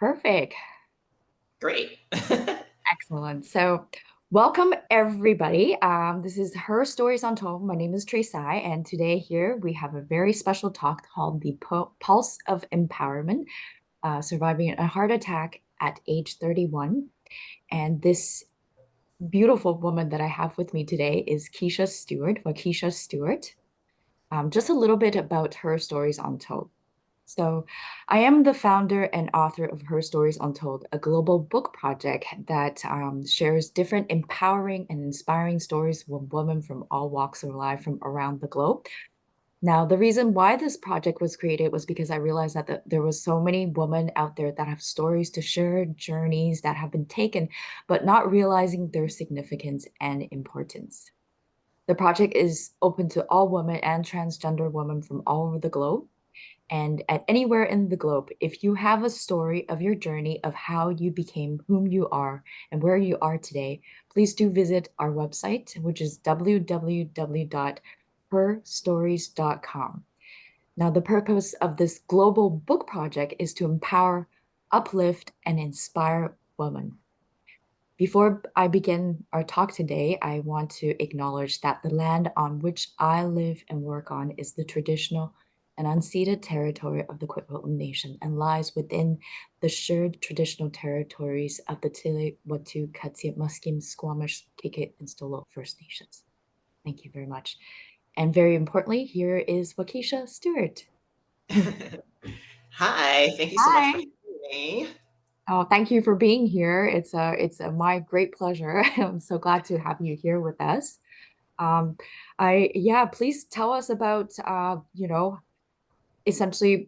Perfect. Great. Excellent. So, welcome everybody. This is Her Stories Untold. My name is Traei, and today here we have a very special talk called the Pulse of Empowerment, surviving a heart attack at age 31. And this beautiful woman that I have with me today is Kisha Stewart, Wakisha Stewart. Just a little bit about Her Stories Untold. So, I am the founder and author of Her Stories Untold, a global book project that shares different empowering and inspiring stories with women from all walks of life from around the globe. Now, the reason why this project was created was because I realized that there was so many women out there that have stories to share, journeys that have been taken, but not realizing their significance and importance. The project is open to all women and transgender women from all over the globe and at anywhere in the globe. If you have a story of your journey of how you became whom you are and where you are today, please do visit our website, which is www.herstories.com. Now, the purpose of this global book project is to empower, uplift, and inspire women. Before I begin our talk today, I want to acknowledge that the land on which I live and work on is the traditional and unceded territory of the Kwikwetlem Nation and lies within the shared traditional territories of the Tsleil-Waututh, Katsiat, Musqueam, Squamish, Kikit, and Stolo First Nations. Thank you very much. And very importantly, here is Wakisha Stewart. Hi, thank you so much for Hi. having me. Oh, thank you for being here. It's my great pleasure. I'm so glad to have you here with us. Um, yeah, please tell us about essentially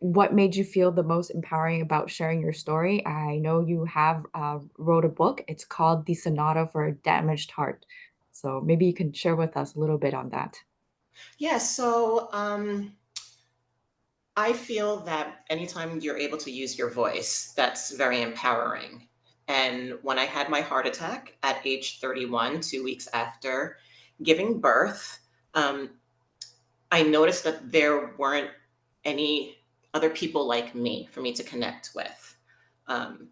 what made you feel the most empowering about sharing your story. I know you have wrote a book. It's called The Sonata for a Damaged Heart. So maybe you can share with us a little bit on that. Yeah, so I feel that anytime you're able to use your voice, that's very empowering. And when I had my heart attack at age 31, 2 weeks after giving birth, um, I noticed that there weren't any other people like me for me to connect with.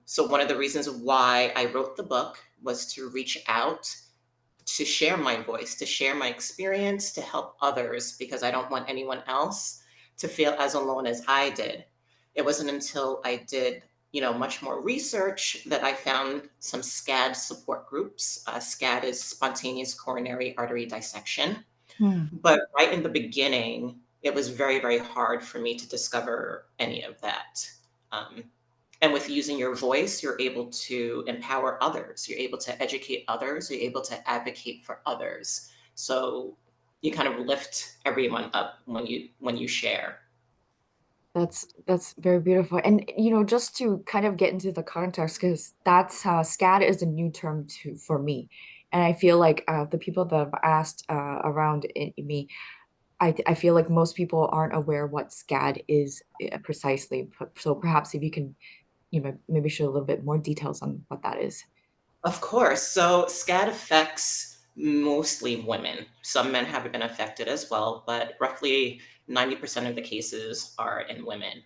So, one of the reasons why I wrote the book was to reach out, to share my voice, to share my experience, to help others, because I don't want anyone else to feel as alone as I did. It wasn't until I did, much more research that I found some SCAD support groups. SCAD is spontaneous coronary artery dissection. Hmm. But right in the beginning, it was very, very hard for me to discover any of that. Um, and with using your voice, you're able to empower others. You're able to educate others. You're able to advocate for others. So you kind of lift everyone up when you share. That's very beautiful. And just to kind of get into the context, because that's SCAD is a new term to for me. And I feel like the people that have asked around me, I feel like most people aren't aware what SCAD is precisely. So perhaps if you can, maybe share a little bit more details on what that is. Of course. So SCAD affects mostly women. Some men have been affected as well, but roughly 90% of the cases are in women.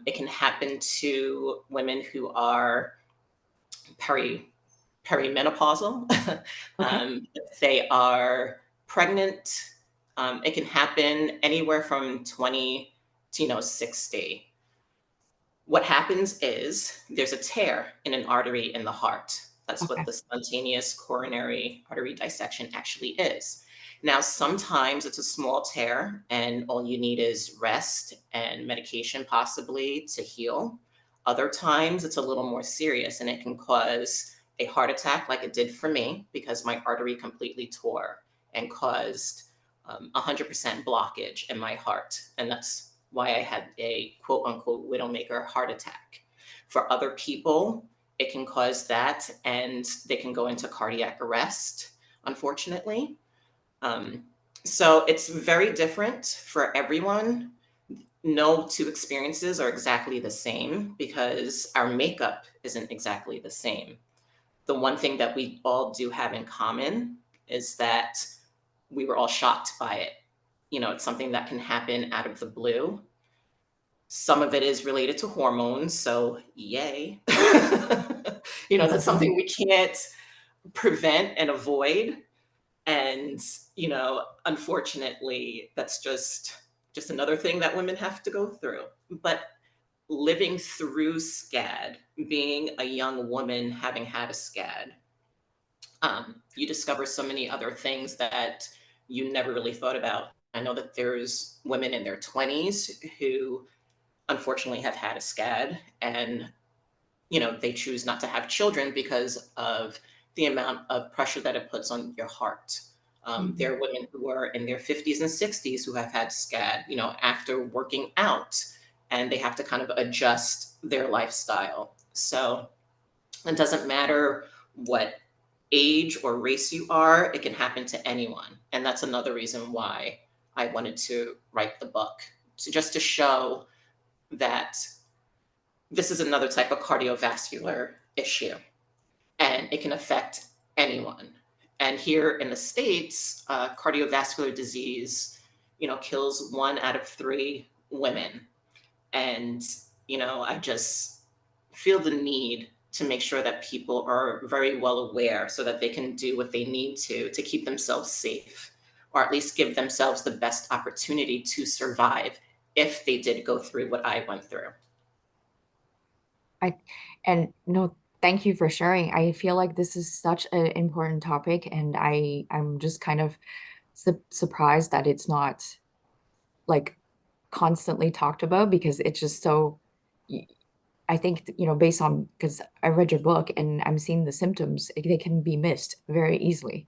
It can happen to women who are peri perimenopausal. Okay. If they are pregnant, it can happen anywhere from 20 to 60. What happens is there's a tear in an artery in the heart. That's what Okay. the spontaneous coronary artery dissection actually is. Now, sometimes it's a small tear, and all you need is rest and medication, possibly, to heal. Other times, it's a little more serious, and it can cause a heart attack, like it did for me, because my artery completely tore and caused 100% blockage in my heart. And that's why I had a quote unquote widowmaker heart attack. For other people, it can cause that and they can go into cardiac arrest, unfortunately. Um, so it's very different for everyone. No two experiences are exactly the same because our makeup isn't exactly the same. The one thing that we all do have in common is that we were all shocked by it. It's something that can happen out of the blue. Some of it is related to hormones, so yay. That's Mhm. something we can't prevent and avoid. And, unfortunately, that's just another thing that women have to go through. But living through SCAD, being a young woman having had a SCAD, you discover so many other things that you never really thought about. I know that there's women in their 20s who unfortunately have had a SCAD, and they choose not to have children because of the amount of pressure that it puts on your heart. Mhm. There are women who are in their 50s and 60s who have had SCAD, after working out, and they have to kind of adjust their lifestyle. So it doesn't matter what age or race you are, it can happen to anyone. And that's another reason why I wanted to write the book, to show that this is another type of cardiovascular issue and it can affect anyone. And here in the States, cardiovascular disease, kills 1 out of 3 women. And, I just feel the need to make sure that people are very well aware so that they can do what they need to keep themselves safe, or at least give themselves the best opportunity to survive if they did go through what I went through. I and no, thank you for sharing. I feel like this is such an important topic, and I'm just kind of surprised that it's not like constantly talked about because it's just so. y- I think based on because I read your book and I'm seeing the symptoms, they can be missed very easily.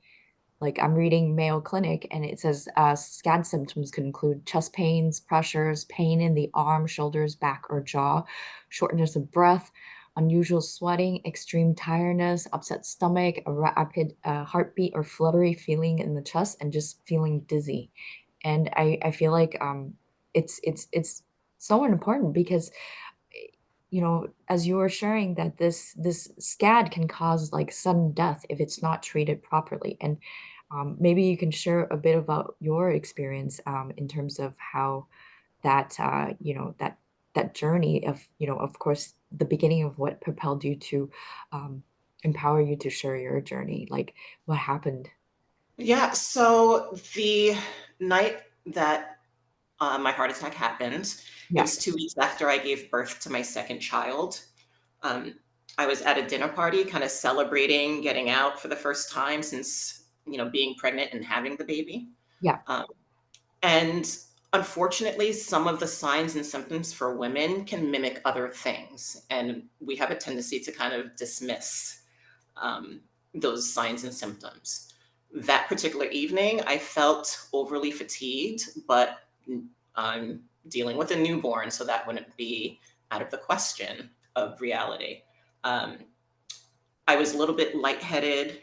Like I'm reading Mayo Clinic and it says SCAD symptoms could include chest pains, pressures, pain in the arm, shoulders, back, or jaw, shortness of breath, unusual sweating, extreme tiredness, upset stomach, a rapid heartbeat or fluttery feeling in the chest, and just feeling dizzy. And I feel like it's so important because as you were sharing that this SCAD can cause like sudden death if it's not treated properly. And maybe you can share a bit about your experience in terms of how that journey of, of course, the beginning of what propelled you to um, empower you to share your journey. Like what happened? Yeah, so the night that my heart attack happened, it Yeah, was 2 weeks after I gave birth to my second child. Um, I was at a dinner party, kind of celebrating getting out for the first time since, being pregnant and having the baby. yeah. Um, and unfortunately, some of the signs and symptoms for women can mimic other things. And we have a tendency to kind of dismiss um, those signs and symptoms. That particular evening, I felt overly fatigued, but I'm dealing with a newborn, so that wouldn't be out of the question of reality. Um, I was a little bit lightheaded,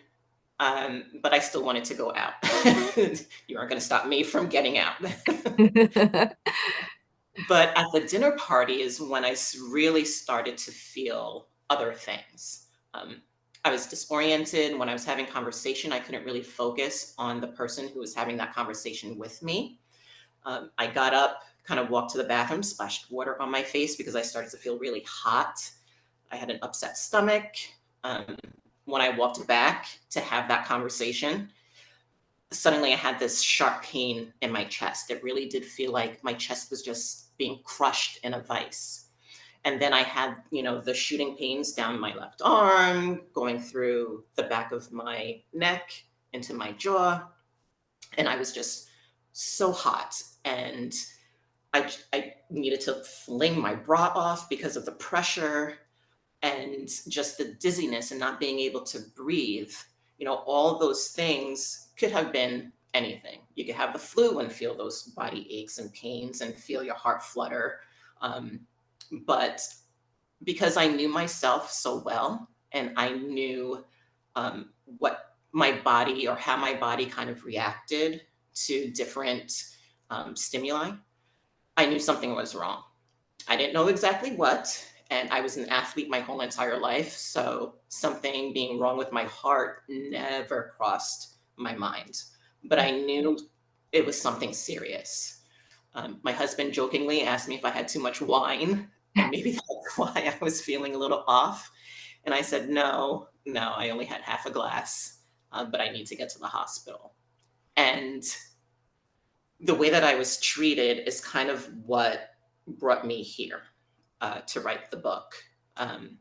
but I still wanted to go out. You aren't going to stop me from getting out. But at the dinner party is when really started to feel other things. I was disoriented. When I was having conversation, I couldn't really focus on the person who was having that conversation with me. I got up, kind of walked to the bathroom, splashed water on my face because I started to feel really hot. I had an upset stomach. Um, when I walked back to have that conversation, suddenly I had this sharp pain in my chest. It really did feel like my chest was just being crushed in a vice. And then I had, the shooting pains down my left arm, going through the back of my neck into my jaw. And I was just so hot. And I needed to fling my bra off because of the pressure and just the dizziness and not being able to breathe. All those things could have been anything. You could have the flu and feel those body aches and pains and feel your heart flutter. But because I knew myself so well and I knew what my body or how my body kind of reacted to different stimuli, I knew something was wrong. I didn't know exactly what, and I was an athlete my whole entire life, so something being wrong with my heart never crossed my mind. But I knew it was something serious. My husband jokingly asked me if I had too much wine, and maybe that's why I was feeling a little off. And I said, no, no, I only had half a glass, but I need to get to the hospital. And the way that I was treated is kind of what brought me here to write the book. Um,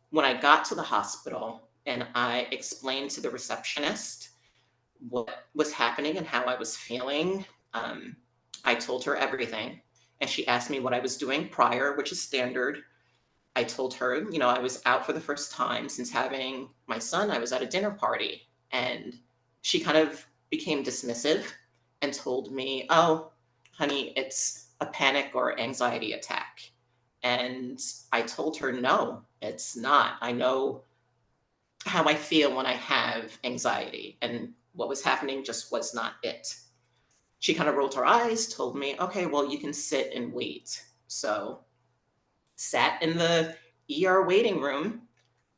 when I got to the hospital and I explained to the receptionist what was happening and how I was feeling, um, I told her everything. And she asked me what I was doing prior, which is standard. I told her, I was out for the first time since having my son. I was at a dinner party. And she kind of became dismissive and told me, oh, honey, it's a panic or anxiety attack. And I told her, no, it's not. I know how I feel when I have anxiety, and what was happening just was not it. She kind of rolled her eyes, told me, okay, well, you can sit and wait. So, sat in the ER waiting room,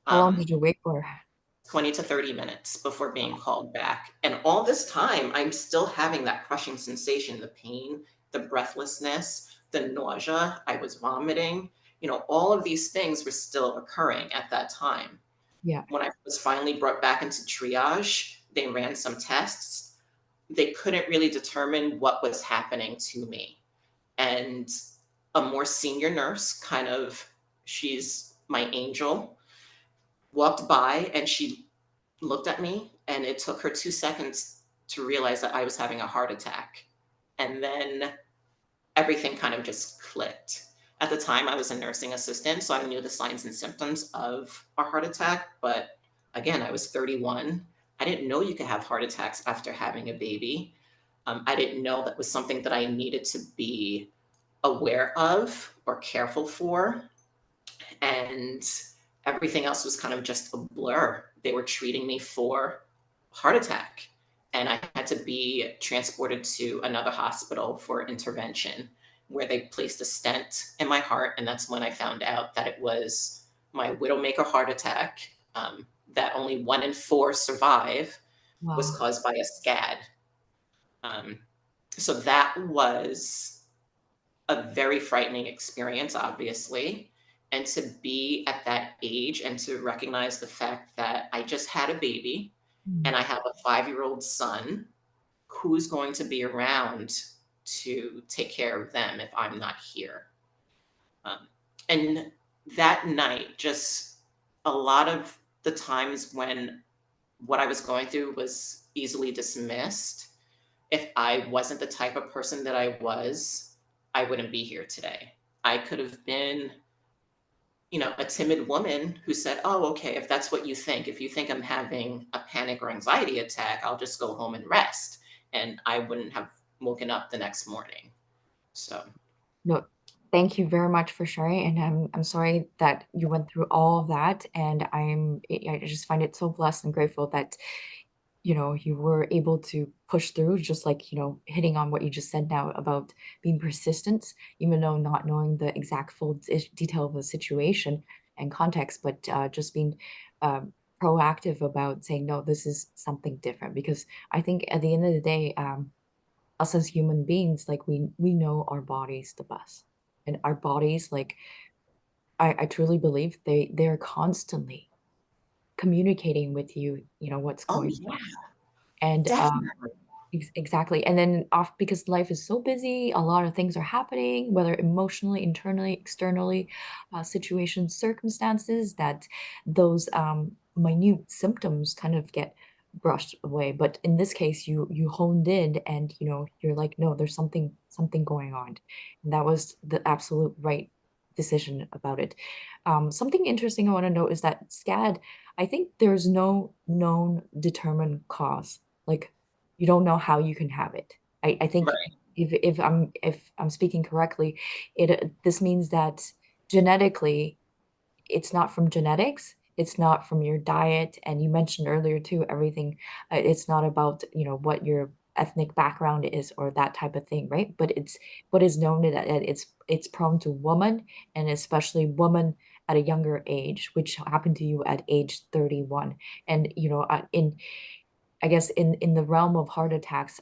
How long um, did you wait for? 20 to 30 minutes before being called back. And all this time, I'm still having that crushing sensation, the pain, the breathlessness, the nausea. I was vomiting. All of these things were still occurring at that time. Yeah. When I was finally brought back into triage, they ran some tests. They couldn't really determine what was happening to me. And a more senior nurse, kind of, she's my angel, walked by and she looked at me, and it took her 2 seconds to realize that I was having a heart attack. And then everything kind of just clicked. At the time, I was a nursing assistant, so I knew the signs and symptoms of a heart attack. But again, I was 31. I didn't know you could have heart attacks after having a baby. I didn't know that was something that I needed to be aware of or careful for. And everything else was kind of just a blur. They were treating me for heart attack, and I had to be transported to another hospital for intervention where they placed a stent in my heart, and that's when I found out that it was my widowmaker heart attack, that only 1 in 4 survive, was Wow. caused by a scad. um, so that was a very frightening experience, obviously. And to be at that age and to recognize the fact that I just had a baby Mm. and I have a 5-year-old son, who's going to be around to take care of them if I'm not here? Um, and that night, just a lot of the times when what I was going through was easily dismissed, if I wasn't the type of person that I was, I wouldn't be here today. I could have been, a timid woman who said, oh, okay, if that's what you think, if you think I'm having a panic or anxiety attack, I'll just go home and rest. And I wouldn't have woken up the next morning. So, No, thank you very much for sharing, and I'm sorry that you went through all of that, and I just find it so blessed and grateful that you were able to push through, just like, hitting on what you just said now about being persistent, even though not knowing the exact full detail of the situation and context, but just being proactive about saying, no, this is something different. Because I think at the end of the day, us as human beings, like we know our bodies the best. And our bodies, like I truly believe they're constantly communicating with you, what's oh, going yeah, on. And definitely. exactly. And then off because life is so busy, a lot of things are happening, whether emotionally, internally, externally, situations, circumstances, that those minute symptoms kind of get brushed away. But in this case, you honed in, and you're like, no, there's something going on. And that was the absolute right decision about it. Something interesting I want to note is that SCAD, I think there's no known determined cause. Like, you don't know how you can have it. I think Right, if I'm speaking correctly, this means that genetically it's not from genetics, it's not from your diet, and you mentioned earlier too, everything, it's not about, what your ethnic background is or that type of thing, right? But it's what is known that it's prone to women, and especially women at a younger age, which happened to you at age 31. And in I guess in the realm of heart attacks,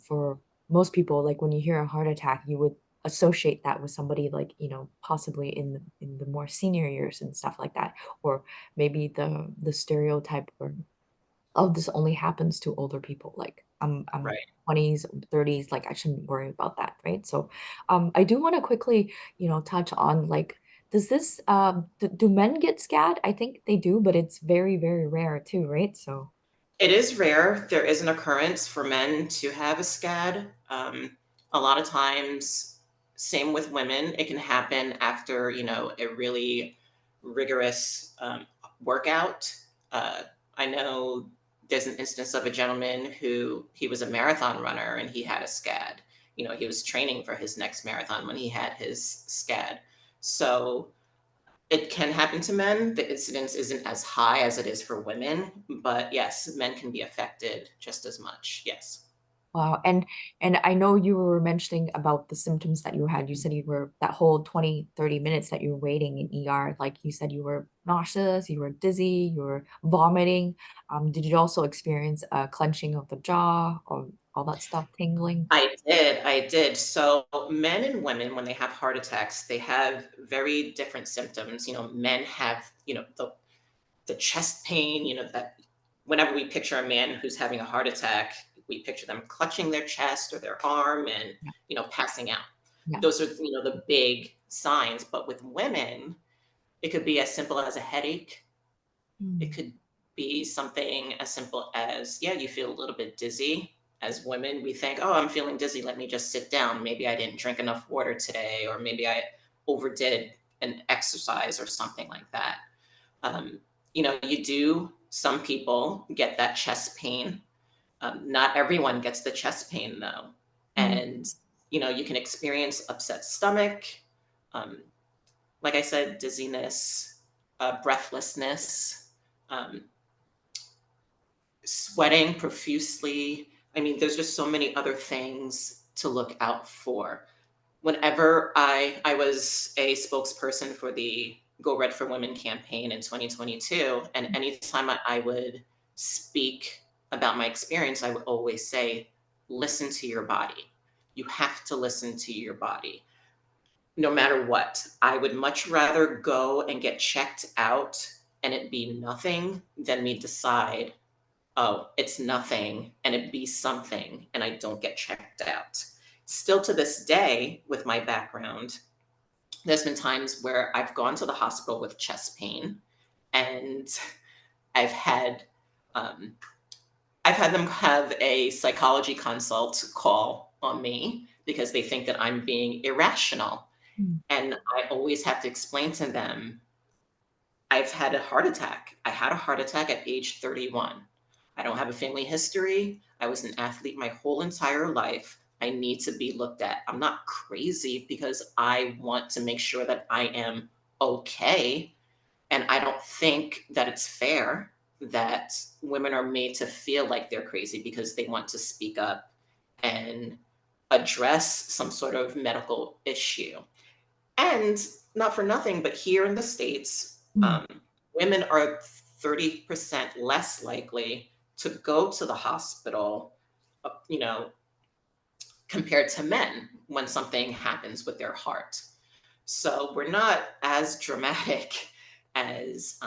for most people, like when you hear a heart attack, you would associate that with somebody like, possibly in the more senior years and stuff like that, or maybe the stereotype or oh, this only happens to older people. Like I'm Right. 20s, 30s, like I shouldn't worry about that, right? So I do want to quickly, touch on like does this do men get SCAD? I think they do, but it's very, very rare too, right? So It is rare. There is an occurrence for men to have a SCAD. A lot of times, same with women, it can happen after, a really rigorous workout. Uh, I know there's an instance of a gentleman who he was a marathon runner and he had a SCAD. He was training for his next marathon when he had his SCAD. So it can happen to men. The incidence isn't as high as it is for women, but yes, men can be affected just as much. Yes. wow. And I know you were mentioning about the symptoms that you had. You said you were that whole 20, 30 minutes that you were waiting in ER, like you said you were nauseous, you were dizzy, you were vomiting. Did you also experience a clenching of the jaw or all that stuff, tingling? I did. So men and women, when they have heart attacks, they have very different symptoms. Men have, the chest pain, that whenever we picture a man who's having a heart attack, we picture them clutching their chest or their arm and, Yeah. passing out. Yeah. Those are, the big signs. But with women, it could be as simple as a headache. It Mm. could be something as simple as, yeah, you feel a little bit dizzy. As women, we think, oh, I'm feeling dizzy. Let me just sit down. Maybe I didn't drink enough water today, or maybe I overdid an exercise or something like that. Um, some people get that chest pain. Not everyone gets the chest pain though. Mm. And, you can experience upset stomach, um, like I said, dizziness, breathlessness, um, sweating profusely. I mean, there's just so many other things to look out for. Whenever I was a spokesperson for the Go Red for Women campaign in 2022, and anytime I would speak about my experience, I would always say, listen to your body. You have to listen to your body no matter what. I would much rather go and get checked out and it be nothing than me decide, oh, it's nothing and it be something and I don't get checked out. Still to this day, with my background, there's been times where I've gone to the hospital with chest pain and I've had um, I've had them have a psychology consult call on me because they think that I'm being irrational. Mm. And I always have to explain to them, I've had a heart attack. I had a heart attack at age 31. I don't have a family history. I was an athlete my whole entire life. I need to be looked at. I'm not crazy because I want to make sure that I am okay. And I don't think that it's fair that women are made to feel like they're crazy because they want to speak up and address some sort of medical issue. And not for nothing, but here in the States, Mm. women are 30% less likely to go to the hospital, you know, compared to men when something happens with their heart. So we're not as dramatic as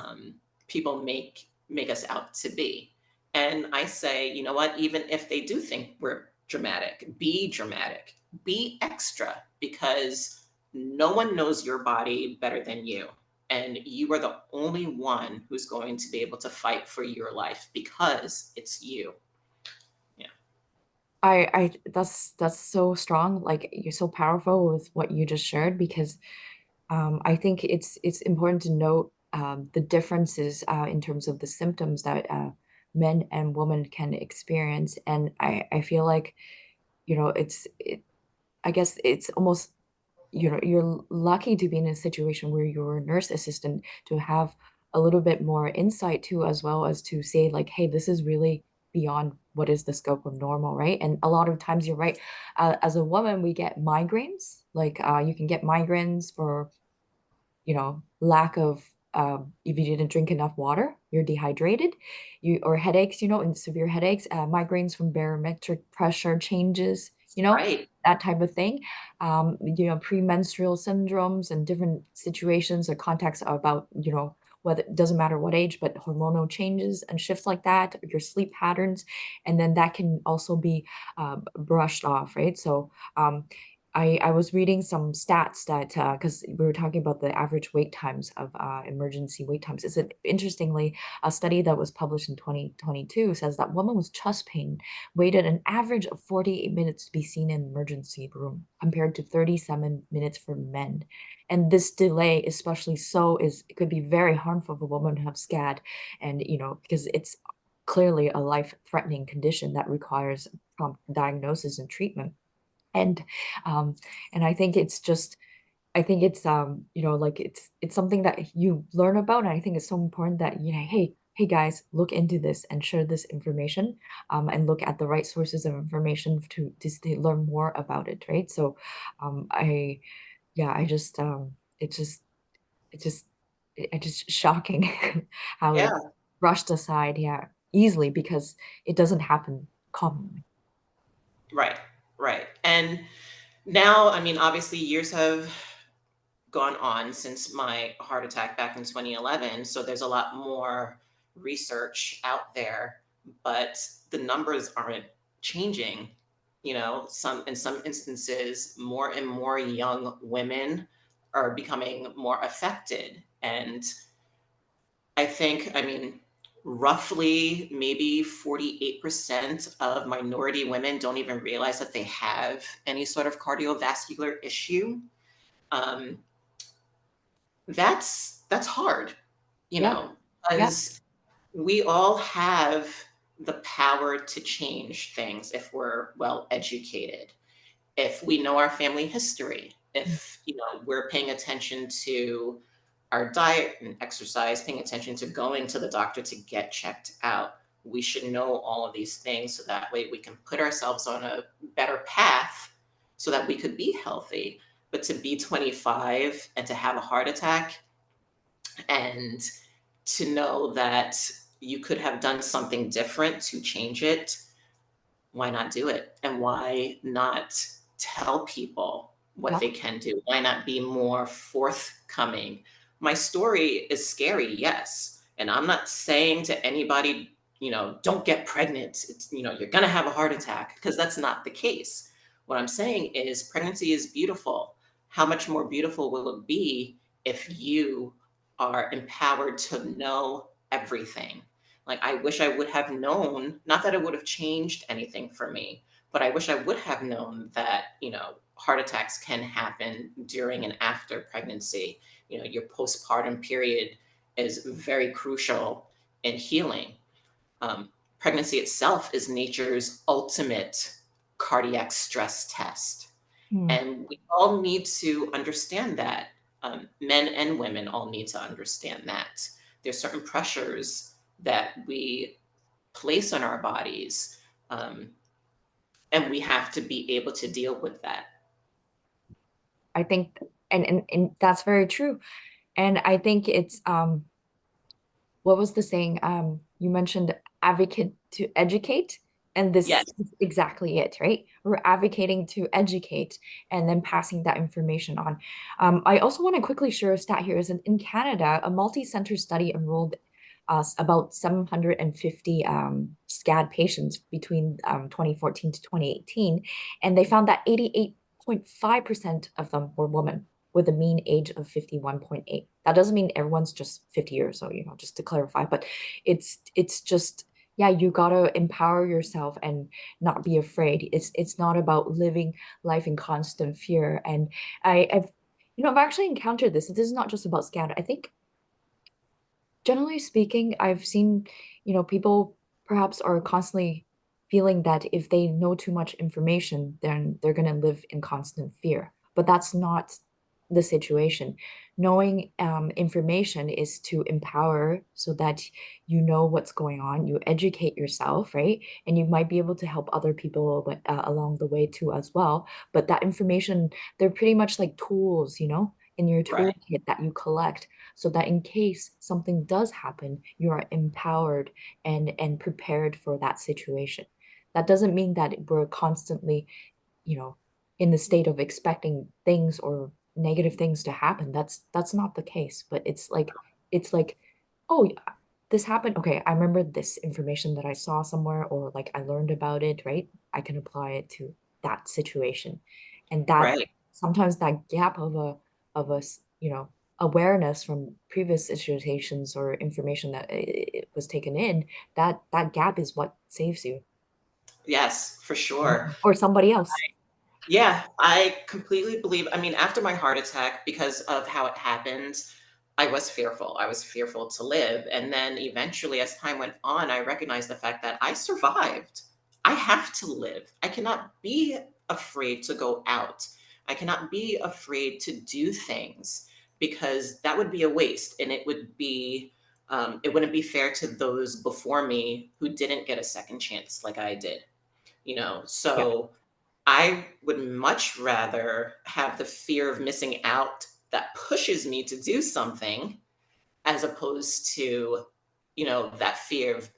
people make us out to be. And I say, you know what? Even if they do think we're dramatic, be extra, because no one knows your body better than you. And you are the only one who's going to be able to fight for your life because it's you. Yeah. That's so strong. Like you're so powerful with what you just shared because I think it's important to note the differences in terms of the symptoms that men and women can experience, and I feel like I guess it's almost you're lucky to be in a situation where you're a nurse assistant to have a little bit more insight too, as well as to say like, hey, this is really beyond what is the scope of normal, right? And a lot of times you're right. As a woman, we get migraines. Like you can get migraines for lack of if you didn't drink enough water, you're dehydrated, or headaches, and severe headaches, migraines from barometric pressure changes, Right. that type of thing. Premenstrual syndromes and different situations or contexts are about, whether it doesn't matter what age, but hormonal changes and shifts like that, your sleep patterns, and then that can also be brushed off, right? So I was reading some stats that because we were talking about the average wait times of emergency wait times. It's interestingly a study that was published in 2022 says that woman with chest pain waited an average of 48 minutes to be seen in emergency room compared to 37 minutes for men. And this delay, especially is it could be very harmful for a woman to have SCAD, and because it's clearly a life-threatening condition that requires prompt diagnosis and treatment. And um and I think it's like it's something that you learn about, and I think it's so important that hey guys, look into this and share this information, and look at the right sources of information to learn more about it, right? So I yeah I just it's just it's just shocking how it's Yeah. brushed aside, yeah, easily, because it doesn't happen commonly. Right. Right. And now, I mean, obviously, years have gone on since my heart attack back in 2011. So there's a lot more research out there, but the numbers aren't changing. In some instances, more and more young women are becoming more affected. And I think, I mean, roughly maybe 48% of minority women don't even realize that they have any sort of cardiovascular issue. Um, that's hard, Yeah, yeah, because we all have the power to change things if we're well educated, if we know our family history, mm, if we're paying attention to our diet and exercise, paying attention to going to the doctor to get checked out. We should know all of these things so that way we can put ourselves on a better path so that we could be healthy. But to be 25 and to have a heart attack, and to know that you could have done something different to change it, why not do it? And why not tell people what yeah, they can do? Why not be more forthcoming? My story is scary, yes. And I'm not saying to anybody, don't get pregnant. You're going to have a heart attack, because that's not the case. What I'm saying is pregnancy is beautiful. How much more beautiful will it be if you are empowered to know everything? Like, I wish I would have known, not that it would have changed anything for me, but I wish I would have known that, heart attacks can happen during and after pregnancy. Your postpartum period is very crucial in healing. Um, Pregnancy itself is nature's ultimate cardiac stress test. mm, And we all need to understand that. Men and women all need to understand that. There's certain pressures that we place on our bodies, um, and we have to be able to deal with that. I think, and that's very true. And I think it's what was the saying? You mentioned advocate to educate, and this Yes. is exactly it, right? We're advocating to educate and then passing that information on. I also want to quickly share a stat here is that in Canada, a multi-center study enrolled about 750 SCAD patients between 2014 to 2018, and they found that 88.5% of them were women with a mean age of 51.8. That doesn't mean everyone's just 50 years old, just to clarify, but it's just, yeah, you gotta empower yourself and not be afraid. It's not about living life in constant fear. And I've actually encountered this. This is not just about SCAD. I think generally speaking, I've seen, people perhaps are constantly feeling that if they know too much information, then they're going to live in constant fear. But that's not the situation. Knowing information is to empower so that you know what's going on, you educate yourself, right? And you might be able to help other people along the way too as well. But that information, they're pretty much like tools, in your Right. toolkit that you collect so that in case something does happen, you are empowered and prepared for that situation. That doesn't mean that we're constantly, in the state of expecting things or negative things to happen. That's not the case. But it's like, oh, yeah, this happened. Okay, I remember this information that I saw somewhere or like I learned about it, right? I can apply it to that situation. And that Right. sometimes that gap of awareness from previous situations or information that it was taken in, that gap is what saves you. Yes, for sure. Mhm. Or somebody else. Yeah, I completely believe. I mean, after my heart attack, because of how it happened, I was fearful. I was fearful to live. And then eventually, as time went on, I recognized the fact that I survived. I have to live. I cannot be afraid to go out. I cannot be afraid to do things because that would be a waste and it wouldn't be fair to those before me who didn't get a second chance like I did, you know? Yeah. So, I would much rather have the fear of missing out that pushes me to do something as opposed to, that fear of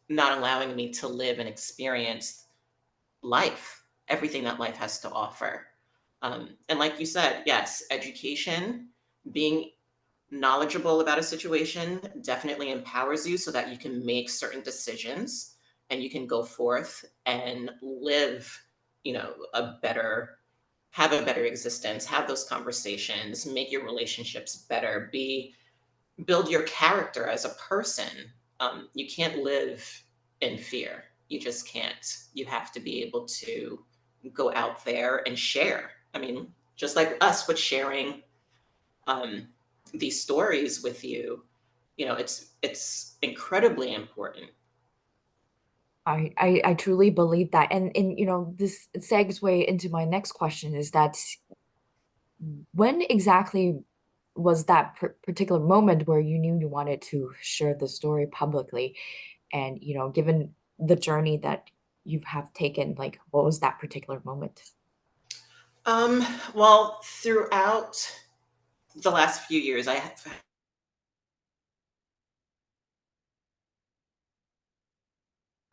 not allowing me to live and experience life, everything that life has to offer. And like you said, yes, education, being knowledgeable about a situation definitely empowers you so that you can make certain decisions and you can go forth and live, a better have a better existence, have those conversations, make your relationships better, build your character as a person. You can't live in fear. You just can't. You have to be able to go out there and share. I mean, just like us with sharing um, these stories with you, it's incredibly important. I truly believe that. And this segue into my next question is that when exactly was that particular moment where you knew you wanted to share the story publicly? And, given the journey that you have taken, like, what was that particular moment? Um, well, throughout the last few years, I have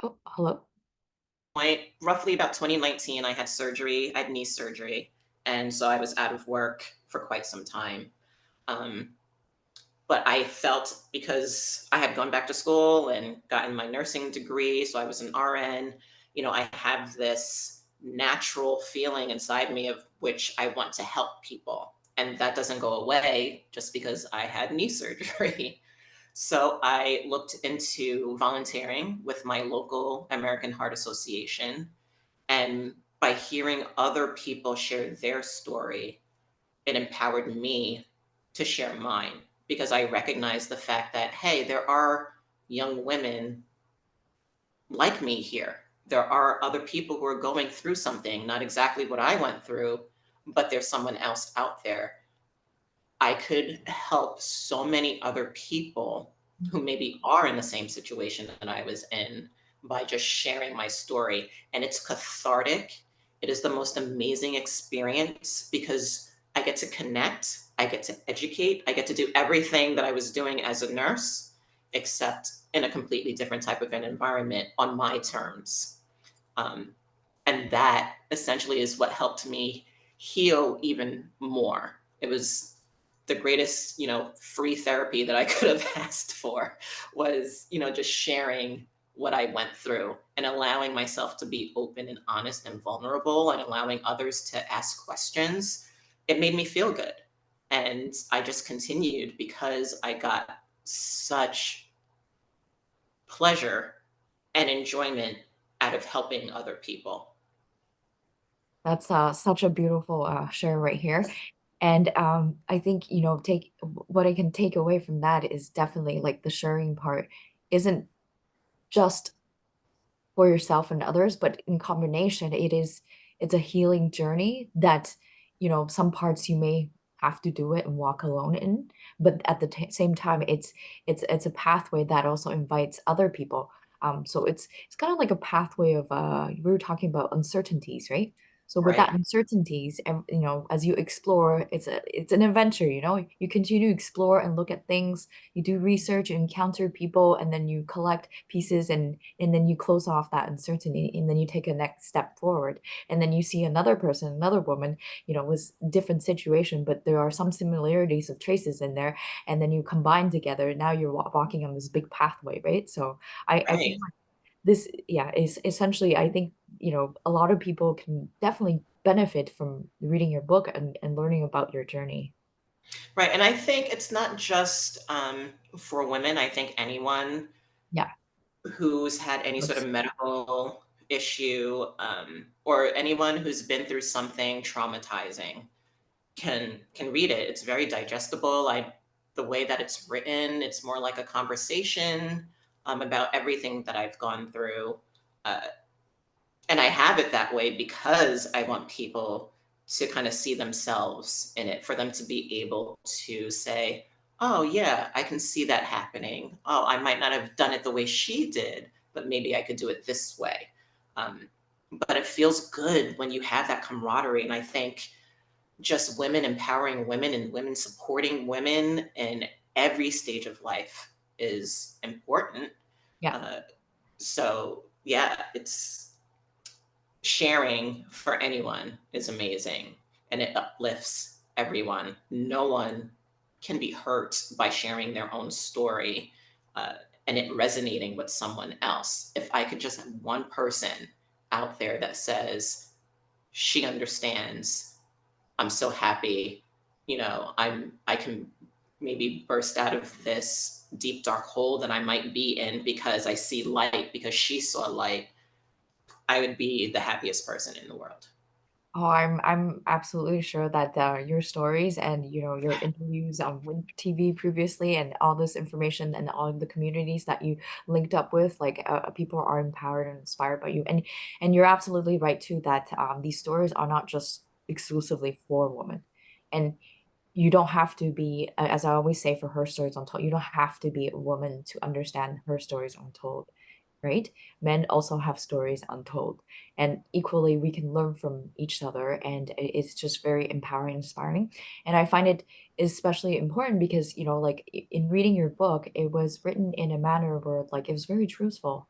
Oh, hello? roughly about 2019, I had surgery. I had knee surgery, and so I was out of work for quite some time. Um, but I felt because I had gone back to school and gotten my nursing degree, so I was an RN. I have this natural feeling inside me of which I want to help people, and that doesn't go away just because I had knee surgery. So I looked into volunteering with my local American Heart Association. And by hearing other people share their story, it empowered me to share mine because I recognized the fact that, hey, there are young women like me here. There are other people who are going through something, not exactly what I went through, but there's someone else out there. I could help so many other people who maybe are in the same situation that I was in by just sharing my story. And it's cathartic. It is the most amazing experience because I get to connect, I get to educate, I get to do everything that I was doing as a nurse, except in a completely different type of an environment on my terms. Um, and that essentially is what helped me heal even more. It was the greatest, free therapy that I could have asked for was, just sharing what I went through and allowing myself to be open and honest and vulnerable and allowing others to ask questions. It made me feel good. And I just continued because I got such pleasure and enjoyment out of helping other people. That's such a beautiful share right here. And I think, take what I can take away from that is definitely like the sharing part isn't just for yourself and others, but in combination, it's a healing journey that, some parts you may have to do it and walk alone in, but at the same time, it's a pathway that also invites other people. So it's kind of like a pathway of we were talking about uncertainties, right? So with that Right. uncertainties, and as you explore, it's an adventure, You continue to explore and look at things, you do research, you encounter people, and then you collect pieces and then you close off that uncertainty and then you take a next step forward. And then you see another person, another woman, with different situation, but there are some similarities of traces in there, and then you combine together. Now you're walking on this big pathway, right? So I feel Right. this, yeah, is essentially, I think, a lot of people can definitely benefit from reading your book and learning about your journey. Right. And I think it's not just for women. I think anyone Yeah, who's had any sort of course. medical issue, or anyone who's been through something traumatizing can read it. It's very digestible. The way that it's written, it's more like a conversation about everything that I've gone through. Uh, and I have it that way because I want people to kind of see themselves in it, for them to be able to say, oh, yeah, I can see that happening. Oh, I might not have done it the way she did, but maybe I could do it this way. Um, but it feels good when you have that camaraderie. And I think just women empowering women and women supporting women in every stage of life is important. Yeah. Uh, so, yeah, it's sharing for anyone is amazing, and it uplifts everyone. No one can be hurt by sharing their own story, uh, and it resonating with someone else. If I could just have one person out there that says, she understands, I'm so happy, I can maybe burst out of this deep dark hole that I might be in because I see light, because she saw light, I would be the happiest person in the world. Oh, I'm absolutely sure that your stories and your interviews on Win TV previously and all this information and all the communities that you linked up with, like people are empowered and inspired by you, and you're absolutely right too that these stories are not just exclusively for women, and you don't have to be, as I always say for Her Stories Untold, you don't have to be a woman to understand Her Stories Untold, right? Men also have stories untold, and equally we can learn from each other, and it's just very empowering, inspiring. And I find it especially important because, like in reading your book, it was written in a manner where like it was very truthful.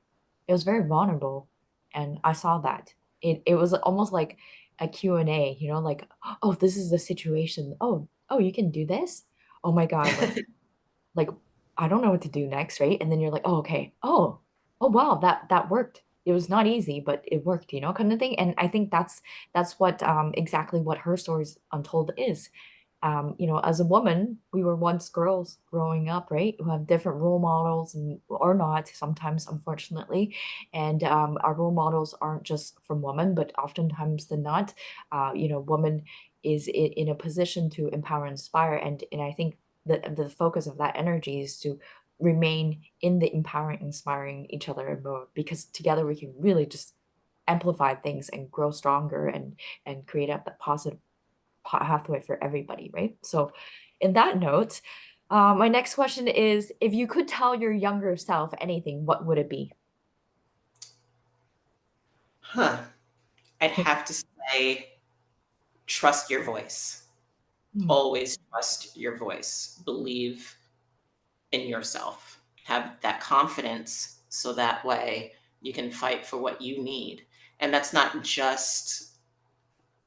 It was very vulnerable, and I saw that. It was almost like a Q&A, like, oh, this is the situation. Oh, you can do this? Oh my God, like I don't know what to do next, right? And then you're like, oh, okay. Oh, wow, that worked. It was not easy, but it worked, kind of thing. And I think that's what exactly what Her Stories Untold is. As a woman, we were once girls growing up, right? Who have different role models and or not sometimes, unfortunately. And our role models aren't just from women, but oftentimes than not, woman is in a position to empower, and inspire, and I think the focus of that energy is to remain in the empowering, inspiring each other mode, because together we can really just amplify things and grow stronger and create a positive pathway for everybody, right? So, in that note, my next question is, if you could tell your younger self anything, what would it be? Huh. I'd have to say, trust your voice. Hmm. Always trust your voice. Believe in yourself. Have that confidence so that way you can fight for what you need. And that's not just,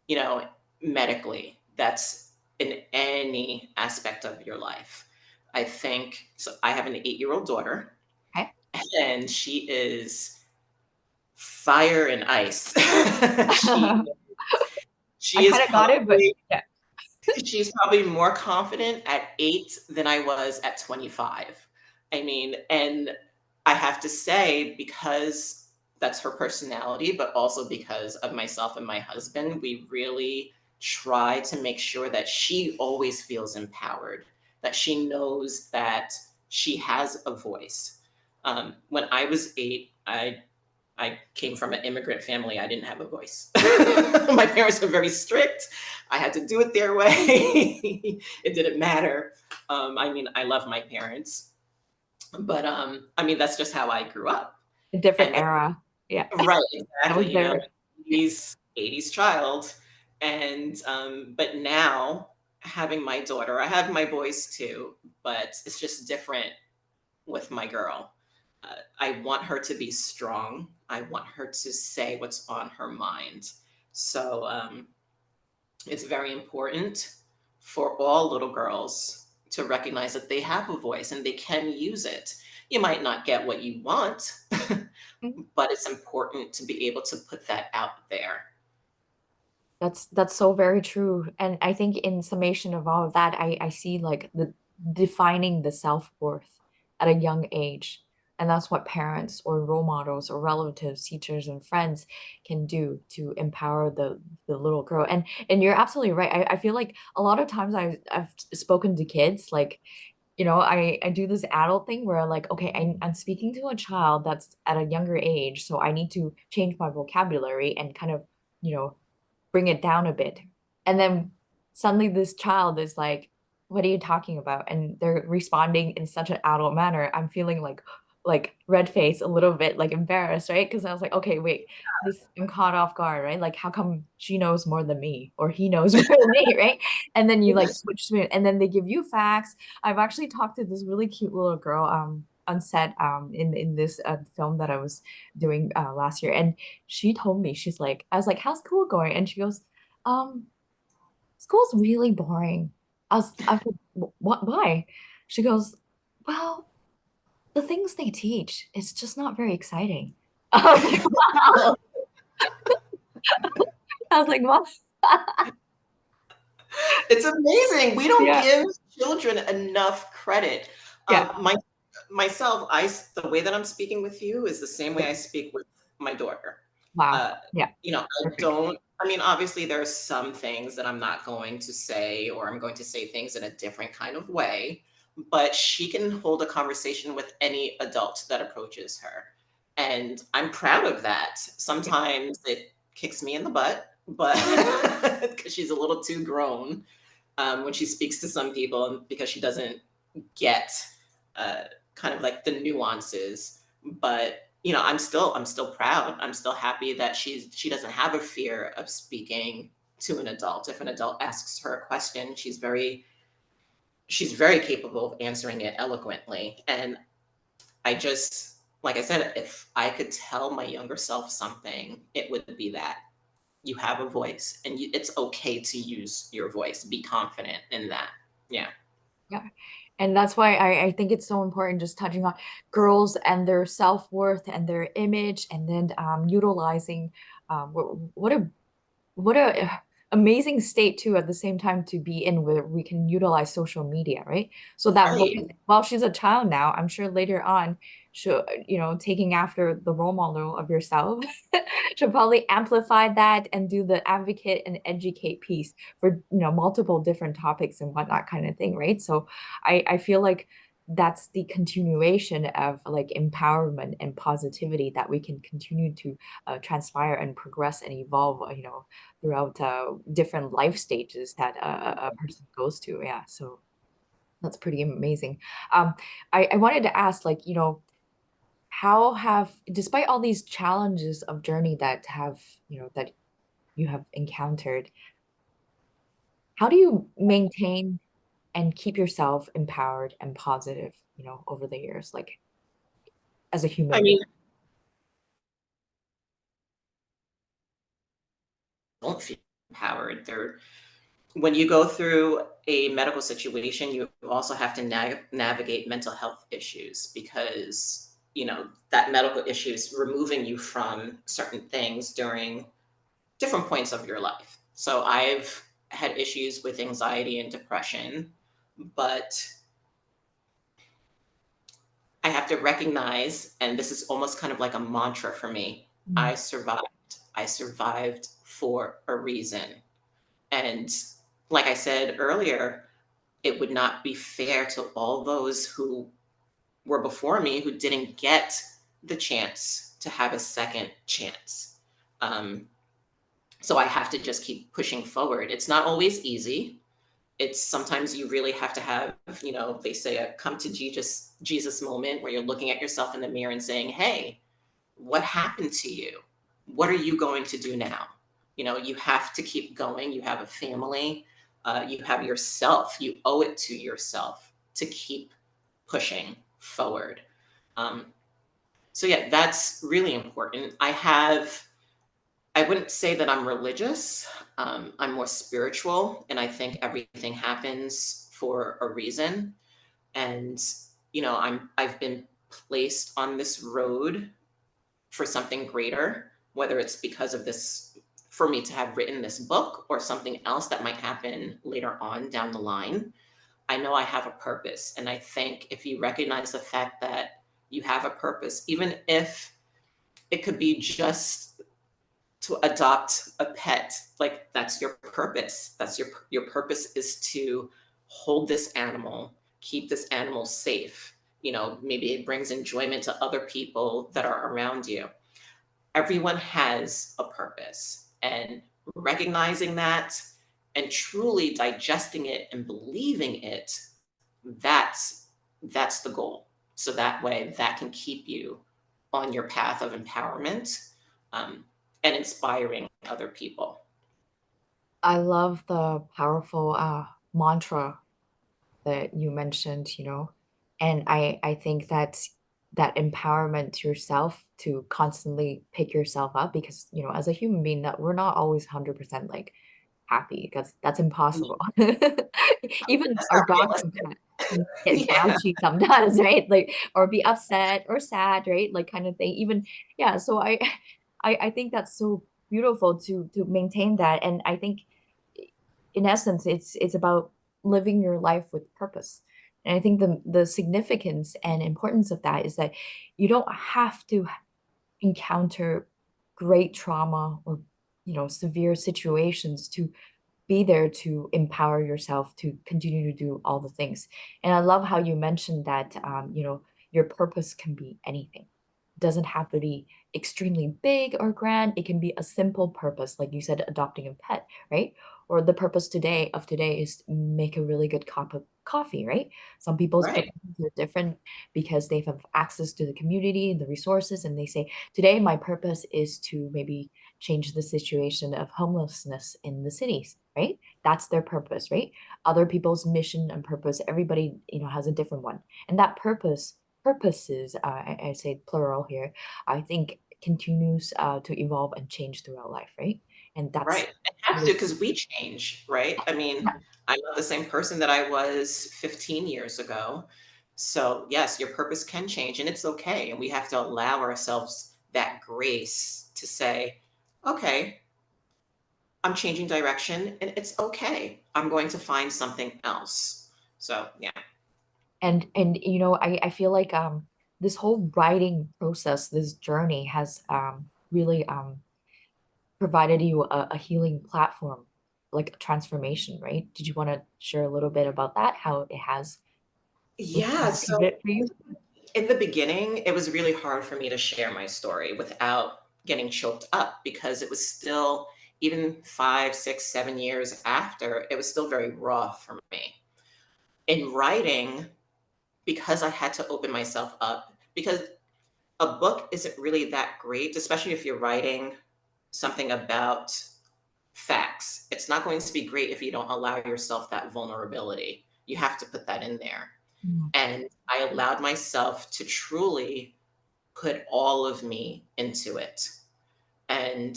you know, medically, that's in any aspect of your life. I think so. I have an 8-year-old daughter, Okay. and she is fire and ice. she I she is kind of got it, but probably yeah. She's probably more confident at 8 than I was at 25. I mean, and I have to say, because that's her personality, but also because of myself and my husband, we really try to make sure that she always feels empowered, that she knows that she has a voice. When I was 8, I came from an immigrant family. I didn't have a voice. My parents were very strict. I had to do it their way. It didn't matter. I mean, I love my parents, but I mean, that's just how I grew up. A different And era. Yeah. right, That was exactly. there. Yeah. 80s child. And but now having my daughter, I have my boys too, but it's just different with my girl. I want her to be strong. I want her to say what's on her mind. So it's very important for all little girls to recognize that they have a voice and they can use it. You might not get what you want, but it's important to be able to put that out there. That's so very true. And I think in summation of all of that, I see like the defining the self-worth at a young age. And that's what parents or role models or relatives, teachers and friends can do to empower the little girl. And you're absolutely right. I feel like a lot of times I've spoken to kids like, I do this adult thing where like, okay, I'm speaking to a child that's at a younger age, so I need to change my vocabulary and kind of, you know, bring it down a bit. And then suddenly this child is like, what are you talking about? And they're responding in such an adult manner. I'm feeling like red face a little bit like embarrassed, right? Because I was like, okay, wait, this I'm caught off guard, right? Like how come she knows more than me or he knows more than me, right? And then you like switch and then they give you facts. I've actually talked to this really cute little girl on set in this film that I was doing last year, and she told me, she's like, I was like, how's school going? And she goes, um, school's really boring. I was like, what, why? She goes, well, the things they teach, it's just not very exciting. I was like, wow. I was like, what? It's amazing. We don't Yeah, give children enough credit. yeah. Myself, the way that I'm speaking with you is the same way I speak with my daughter. Wow. Uh, Yeah, I perfect. don't. I mean, obviously, there are some things that I'm not going to say, or I'm going to say things in a different kind of way. But she can hold a conversation with any adult that approaches her, and I'm proud of that. Yeah. Sometimes it kicks me in the butt, but because she's a little too grown when she speaks to some people, and because she doesn't get uh, kind of like the nuances. But I'm still proud. I'm still happy that she doesn't have a fear of speaking to an adult. If an adult asks her a question, she's very capable of answering it eloquently. And I just, like I said, if I could tell my younger self something, it would be that you have a voice, and it's okay to use your voice. Be confident in that. Yeah. Yeah. And that's why I think it's so important just touching on girls and their self-worth and their image and then utilizing what a amazing state too at the same time to be in where we can utilize social media, right? So that Right. while she's a child now, I'm sure later on she'll, taking after the role model of yourself, she'll probably amplify that and do the advocate and educate piece for, multiple different topics and whatnot kind of thing, right? So I feel like that's the continuation of like empowerment and positivity that we can continue to transpire and progress and evolve, throughout different life stages that a person goes to. Yeah, so that's pretty amazing. Um, I wanted to ask, like, how have, despite all these challenges of journey that you have encountered, how do you maintain and keep yourself empowered and positive, over the years, like as a I human being? mean, don't feel empowered. When you go through a medical situation, you also have to navigate mental health issues because, that medical issue is removing you from certain things during different points of your life. So I've had issues with anxiety and depression, but I have to recognize, and this is almost kind of like a mantra for me, Mm, I survived. I survived for a reason. And like I said earlier, it would not be fair to all those who were before me who didn't get the chance to have a second chance. Um, so I have to just keep pushing forward. It's not always easy. It's sometimes you really have to have, they say a come to Jesus moment where you're looking at yourself in the mirror and saying, hey, what happened to you? What are you going to do now? You have to keep going. You have a family, you have yourself. You owe it to yourself to keep pushing forward. Um, so, yeah, that's really important. I wouldn't say that I'm religious. I'm more spiritual, and I think everything happens for a reason. And I've been placed on this road for something greater, whether it's because of this, for me to have written this book, or something else that might happen later on down the line. I know I have a purpose. And I think if you recognize the fact that you have a purpose, even if it could be just to adopt a pet, like that's your purpose. Your purpose is to hold this animal, keep this animal safe. Maybe it brings enjoyment to other people that are around you. Everyone has a purpose, and recognizing that and truly digesting it and believing it, that's that's the goal. So that way that can keep you on your path of empowerment, um, and inspiring other people. I love the powerful mantra that you mentioned, and I think that empowerment to yourself to constantly pick yourself up because, as a human being that we're not always 100% like happy because that's impossible. Even That's our not dog realistic. can get Yeah. grouchy sometimes, right? Like, or be upset or sad, right? Like kind of thing. Even, yeah. So I think that's so beautiful to maintain that. And I think in essence, it's about living your life with purpose. And I think the significance and importance of that is that you don't have to encounter great trauma or severe situations to be there to empower yourself to continue to do all the things. And I love how you mentioned that your purpose can be anything. It doesn't have to be extremely big or grand. It can be a simple purpose, like you said, adopting a pet, right? Or the purpose today is make a really good cup of coffee, right? Some people's Right. purposes are different because they have access to the community and the resources, and they say, today my purpose is to maybe change the situation of homelessness in the cities, right? That's their purpose, right? Other people's mission and purpose, everybody, has a different one. And that purposes, I say plural here, I think continues to evolve and change throughout life, right? And that's Right. It has to, really, because we change, right? I mean, yeah. I'm not the same person that I was 15 years ago. So, yes, your purpose can change, and it's okay. And we have to allow ourselves that grace to say, okay, I'm changing direction, and it's okay. I'm going to find something else. So, yeah. And I feel like this whole writing process, this journey has really provided you a healing platform, like a transformation, right? Did you want to share a little bit about that, how it has was Yeah. a So, pivot for you? in the beginning, it was really hard for me to share my story without getting choked up, because it was still, even 5, 6, 7 years after, it was still very raw for me. In writing, because I had to open myself up, because a book isn't really that great, especially if you're writing something about facts. It's not going to be great if you don't allow yourself that vulnerability. You have to put that in there. Mm. And I allowed myself to truly put all of me into it. And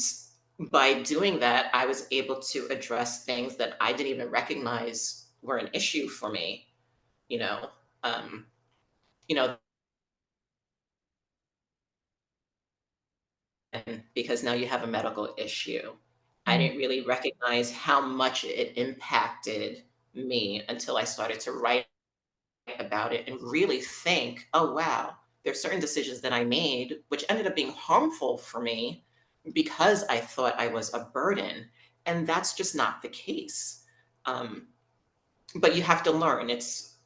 by doing that, I was able to address things that I didn't even recognize were an issue for me. You know, um, you know, and because now you have a medical issue. I Mm. didn't really recognize how much it impacted me until I started to write about it and really think, oh, wow, there's certain decisions that I made which ended up being harmful for me because I thought I was a burden. And that's just not the case. Um, but you have to learn. It's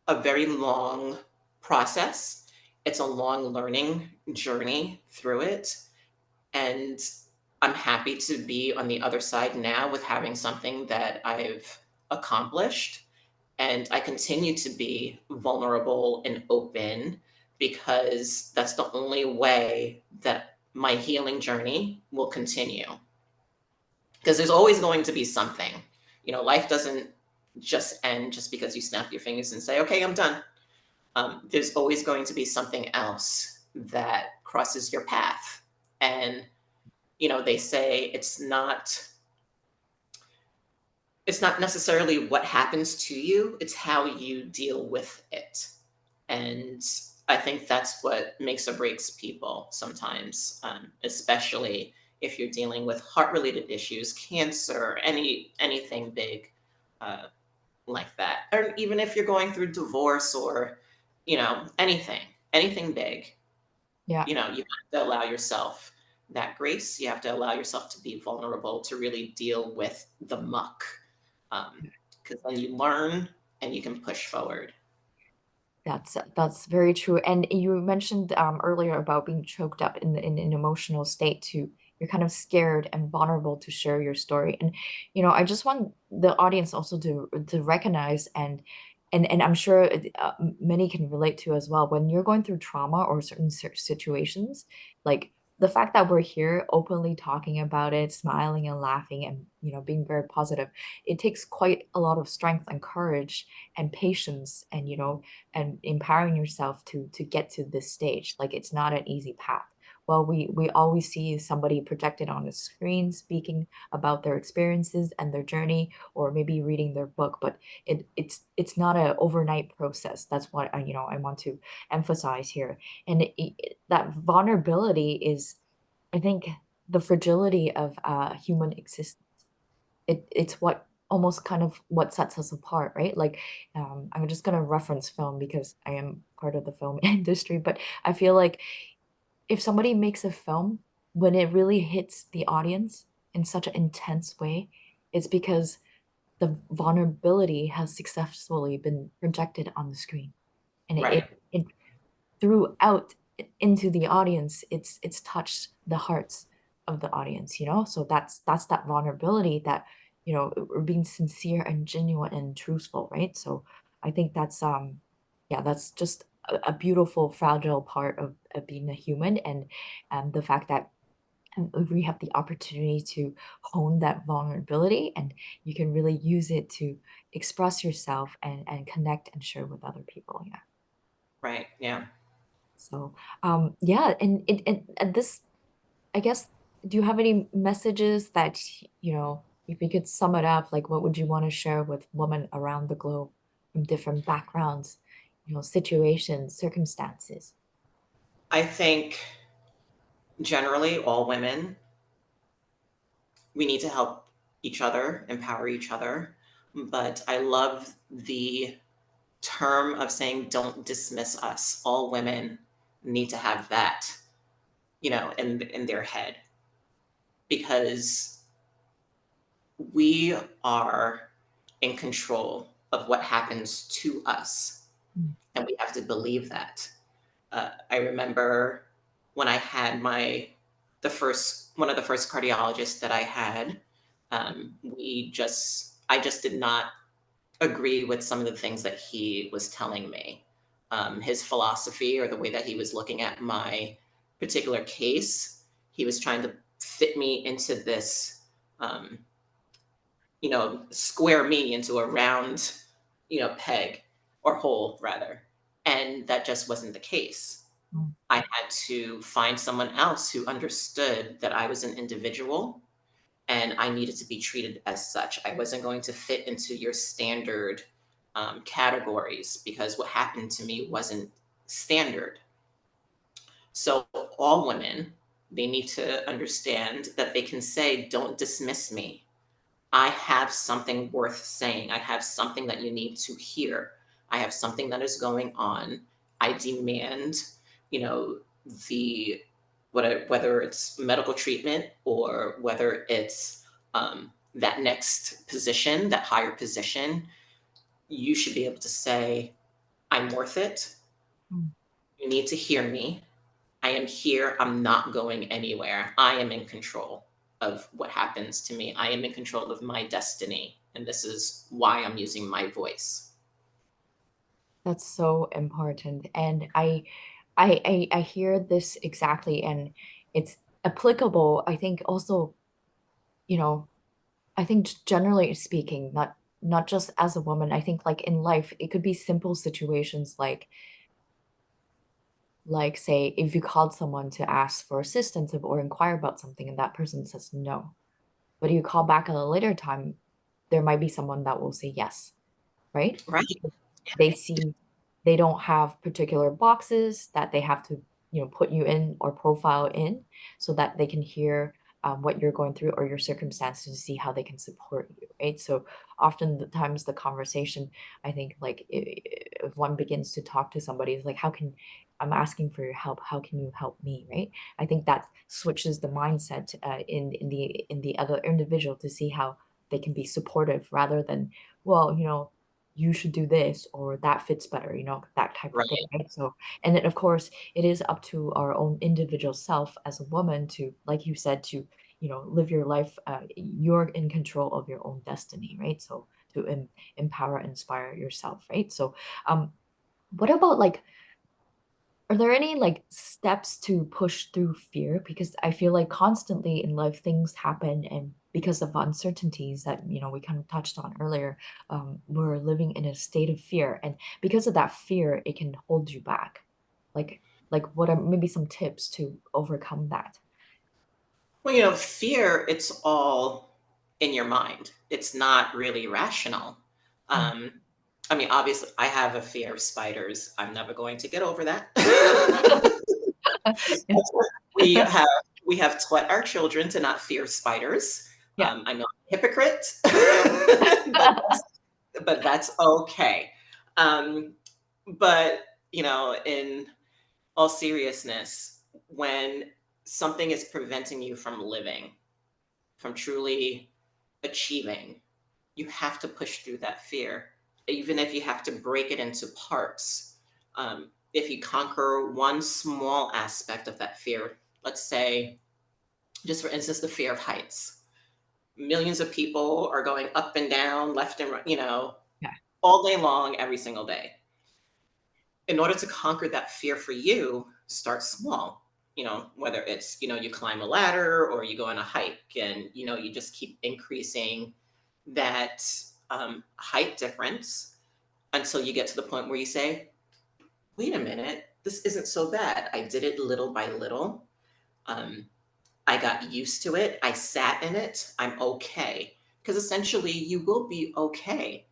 a very long process, it's a long learning journey through it. And I'm happy to be on the other side now with having something that I've accomplished. And I continue to be vulnerable and open, because that's the only way that my healing journey will continue. because there's always going to be something. Life doesn't just end just because you snap your fingers and say, okay, I'm done. There's always going to be something else that crosses your path. And, they say it's not necessarily what happens to you, it's how you deal with it. And I think that's what makes or breaks people sometimes, especially if you're dealing with heart-related issues, cancer, anything big, uh, like that, or even if you're going through divorce or anything big. Yeah. You have to allow yourself that grace. You have to allow yourself to be vulnerable to really deal with the muck, because then you learn and you can push forward. That's very true. And you mentioned earlier about being choked up in an emotional state too. You're kind of scared and vulnerable to share your story. And I just want the audience also to recognize and I'm sure many can relate to as well. When you're going through trauma or certain situations, like the fact that we're here openly talking about it, smiling and laughing and being very positive, it takes quite a lot of strength and courage and patience and and empowering yourself to get to this stage. Like it's not an easy path. Well, we always see somebody projected on the screen speaking about their experiences and their journey, or maybe reading their book, but it's not an overnight process. That's what I want to emphasize here. And that vulnerability is, I think, the fragility of human existence. It's what almost kind of what sets us apart, right? Like, I'm just gonna reference film because I am part of the film industry, but I feel like if somebody makes a film, when it really hits the audience in such an intense way, it's because the vulnerability has successfully been projected on the screen, and Right. it throughout into the audience, it's touched the hearts of the audience, so that's that vulnerability that we're being sincere and genuine and truthful, right? So I think that's yeah, that's just a beautiful fragile part of being a human, and the fact that we have the opportunity to hone that vulnerability, and you can really use it to express yourself and connect and share with other people. Yeah. Right. Yeah. So, yeah, and this, I guess, do you have any messages that, if you could sum it up, like what would you want to share with women around the globe from different backgrounds, situations, circumstances? I think generally all women, we need to help each other, empower each other. But I love the term of saying, don't dismiss us. All women need to have that, in their head, because we are in control of what happens to us. Mm, And we have to believe that. I remember when I had one of the first cardiologists that I had. I just did not agree with some of the things that he was telling me. His philosophy, or the way that he was looking at my particular case, he was trying to fit me into this, um, square me into a round, peg, or hole rather. And that just wasn't the case. mm, I had to find someone else who understood that I was an individual and I needed to be treated as such. I wasn't going to fit into your standard categories, because what happened to me wasn't standard. So, all women, they need to understand that they can say, don't dismiss me. I have something worth saying. I have something that you need to hear. I have something that is going on. I demand, you know, the whether it's medical treatment or whether it's that next position, that higher position. You should be able to say, "I'm worth it. mm. You need to hear me. I am here. I'm not going anywhere. I am in control of what happens to me. I am in control of my destiny. And this is why I'm using my voice." That's so important. And I hear this exactly, and it's applicable, I think, also, you know. I think generally speaking, not just as a woman, I think like in life, it could be simple situations like say if you called someone to ask for assistance or inquire about something and that person says no, but you call back at a later time, there might be someone that will say yes, right? Right. Because they see they don't have particular boxes that they have to, put you in or profile in so that they can hear what you're going through or your circumstances to see how they can support you, right? So often the times the conversation, I think like if one begins to talk to somebody, it's like, how can I'm asking for your help. How can you help me, right? I think that switches the mindset in the other individual to see how they can be supportive rather than, well, you should do this or that fits better, that type of thing, Right. right? So, and then of course, it is up to our own individual self as a woman to, like you said, to, live your life. You're in control of your own destiny, right? So to empower, inspire yourself, right? So, what about like, are there any like steps to push through fear? Because I feel like constantly in life things happen, and because of uncertainties that we kind of touched on earlier, we're living in a state of fear, and because of that fear, it can hold you back. Like, what are maybe some tips to overcome that? Well, fear, it's all in your mind. It's not really rational. Mm. Um, I mean, obviously, I have a fear of spiders. I'm never going to get over that. Yeah. we have we have taught our children to not fear spiders. Yeah. I know I'm a hypocrite, but that's okay. Um, but in all seriousness, when something is preventing you from living, from truly achieving, you have to push through that fear, even if you have to break it into parts. If you conquer one small aspect of that fear, let's say, just for instance, the fear of heights. Millions of people are going up and down, left and right, Yeah. all day long, every single day. In order to conquer that fear for you, start small. Whether it's, you climb a ladder or you go on a hike and, you just keep increasing that height difference until you get to the point where you say, wait a minute, this isn't so bad. I did it little by little. Um, I got used to it. I sat in it. I'm okay. Because essentially, you will be okay.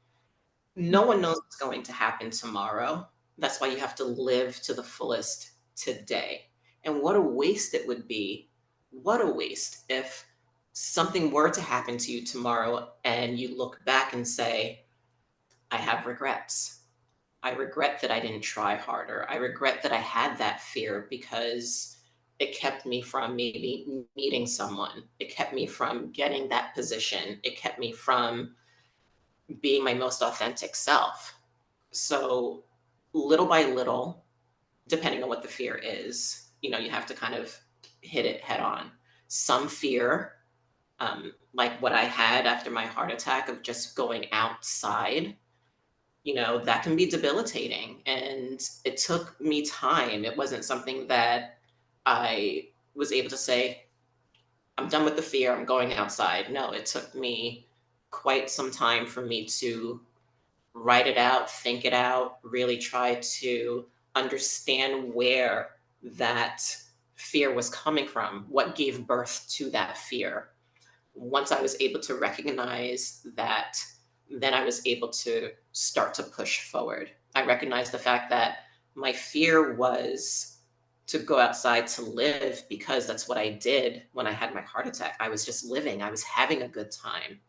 No one knows what's going to happen tomorrow. That's why you have to live to the fullest today. And what a waste it would be. What a waste if something were to happen to you tomorrow and you look back and say, I have regrets. I regret that I didn't try harder. I regret that I had that fear because it kept me from maybe meeting someone. It kept me from getting that position. It kept me from being my most authentic self. So, little by little, depending on what the fear is, you have to kind of hit it head on. Some fear, like what I had after my heart attack of just going outside, that can be debilitating. And it took me time. It wasn't something that I was able to say, I'm done with the fear, I'm going outside. No, it took me quite some time for me to write it out, think it out, really try to understand where that fear was coming from, what gave birth to that fear. Once I was able to recognize that, then I was able to start to push forward. I recognized the fact that my fear was to go outside to live because that's what I did when I had my heart attack. I was just living, I was having a good time,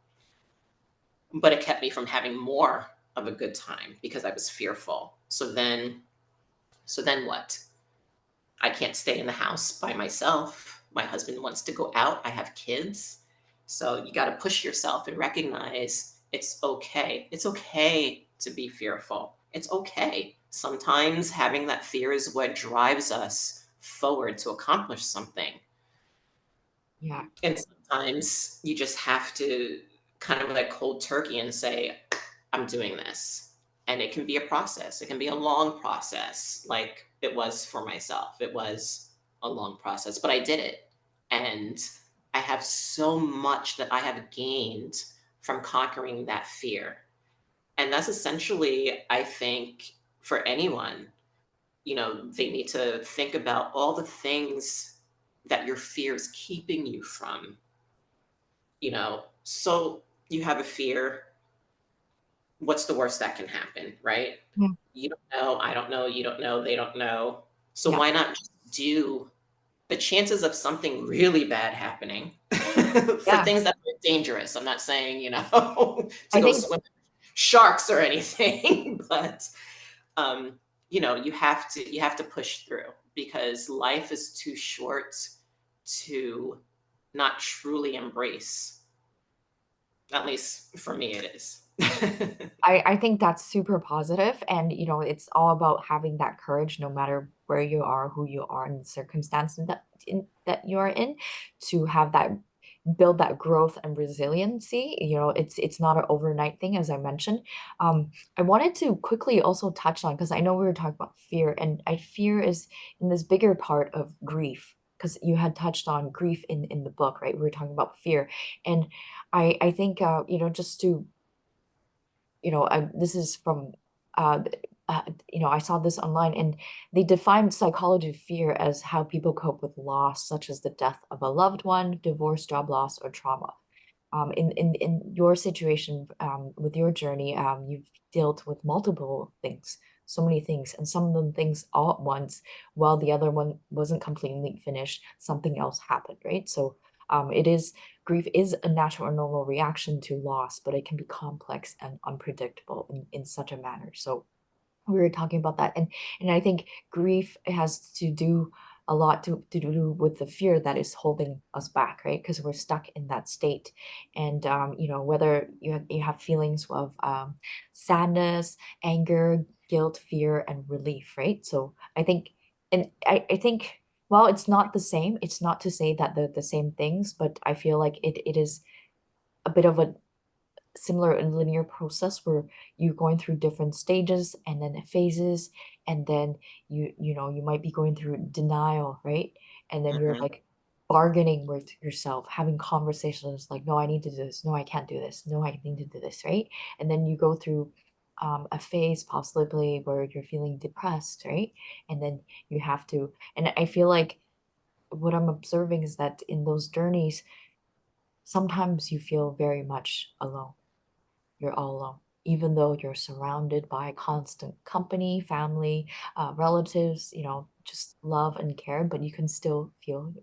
but it kept me from having more of a good time because I was fearful. So then what? I can't stay in the house by myself. My husband wants to go out. I have kids. So you got to push yourself and recognize it's okay. It's okay to be fearful. It's okay. Sometimes having that fear is what drives us forward to accomplish something. Yeah. And sometimes you just have to kind of like cold turkey and say, I'm doing this. And it can be a process. It can be a long process, like it was for myself. It was a long process, but I did it. And I have so much that I have gained from conquering that fear. And that's essentially, I think, for anyone, they need to think about all the things that your fear is keeping you from. So you have a fear. What's the worst that can happen, right? Yeah. You don't know, I don't know, you don't know, they don't know. So Yeah. why not just do the chances of something really bad happening for Yeah. things that are dangerous. I'm not saying, to I go think swim with sharks or anything, but you have to push through because life is too short to not truly embrace. At least for me it is. I think that's super positive, and it's all about having that courage, no matter where you are, who you are, and the circumstances that you are in, to have that build that growth and resiliency. It's not an overnight thing, as I mentioned. I wanted to quickly also touch on, because I know we were talking about fear, and fear is in this bigger part of grief, because you had touched on grief in the book, right? We were talking about fear, and I think just to this is from, uh, I saw this online, and they defined psychology of fear as how people cope with loss, such as the death of a loved one, divorce, job loss, or trauma. In your situation, with your journey, you've dealt with multiple things, so many things, and some of them things all at once, while the other one wasn't completely finished, something else happened, right? So it is grief is a natural and normal reaction to loss, but it can be complex and unpredictable in such a manner. So we were talking about that, and I think grief has to do a lot to do with the fear that is holding us back, right? Because we're stuck in that state. And whether you have feelings of sadness, anger, guilt, fear, and relief, right? So I think, and I think, while it's not the same, it's not to say that the same things, but I feel like it is a bit of a similar and linear process where you're going through different stages and then phases, and then you might be going through denial, right? And then you're Mhm. like bargaining with yourself, having conversations like, no, I need to do this, no, I can't do this, no, I need to do this, right? And then you go through a phase possibly where you're feeling depressed, right? And then you have to, and I feel like what I'm observing is that in those journeys, sometimes you feel very much alone. You're all alone, even though you're surrounded by constant company, family, relatives, just love and care, but you can still feel,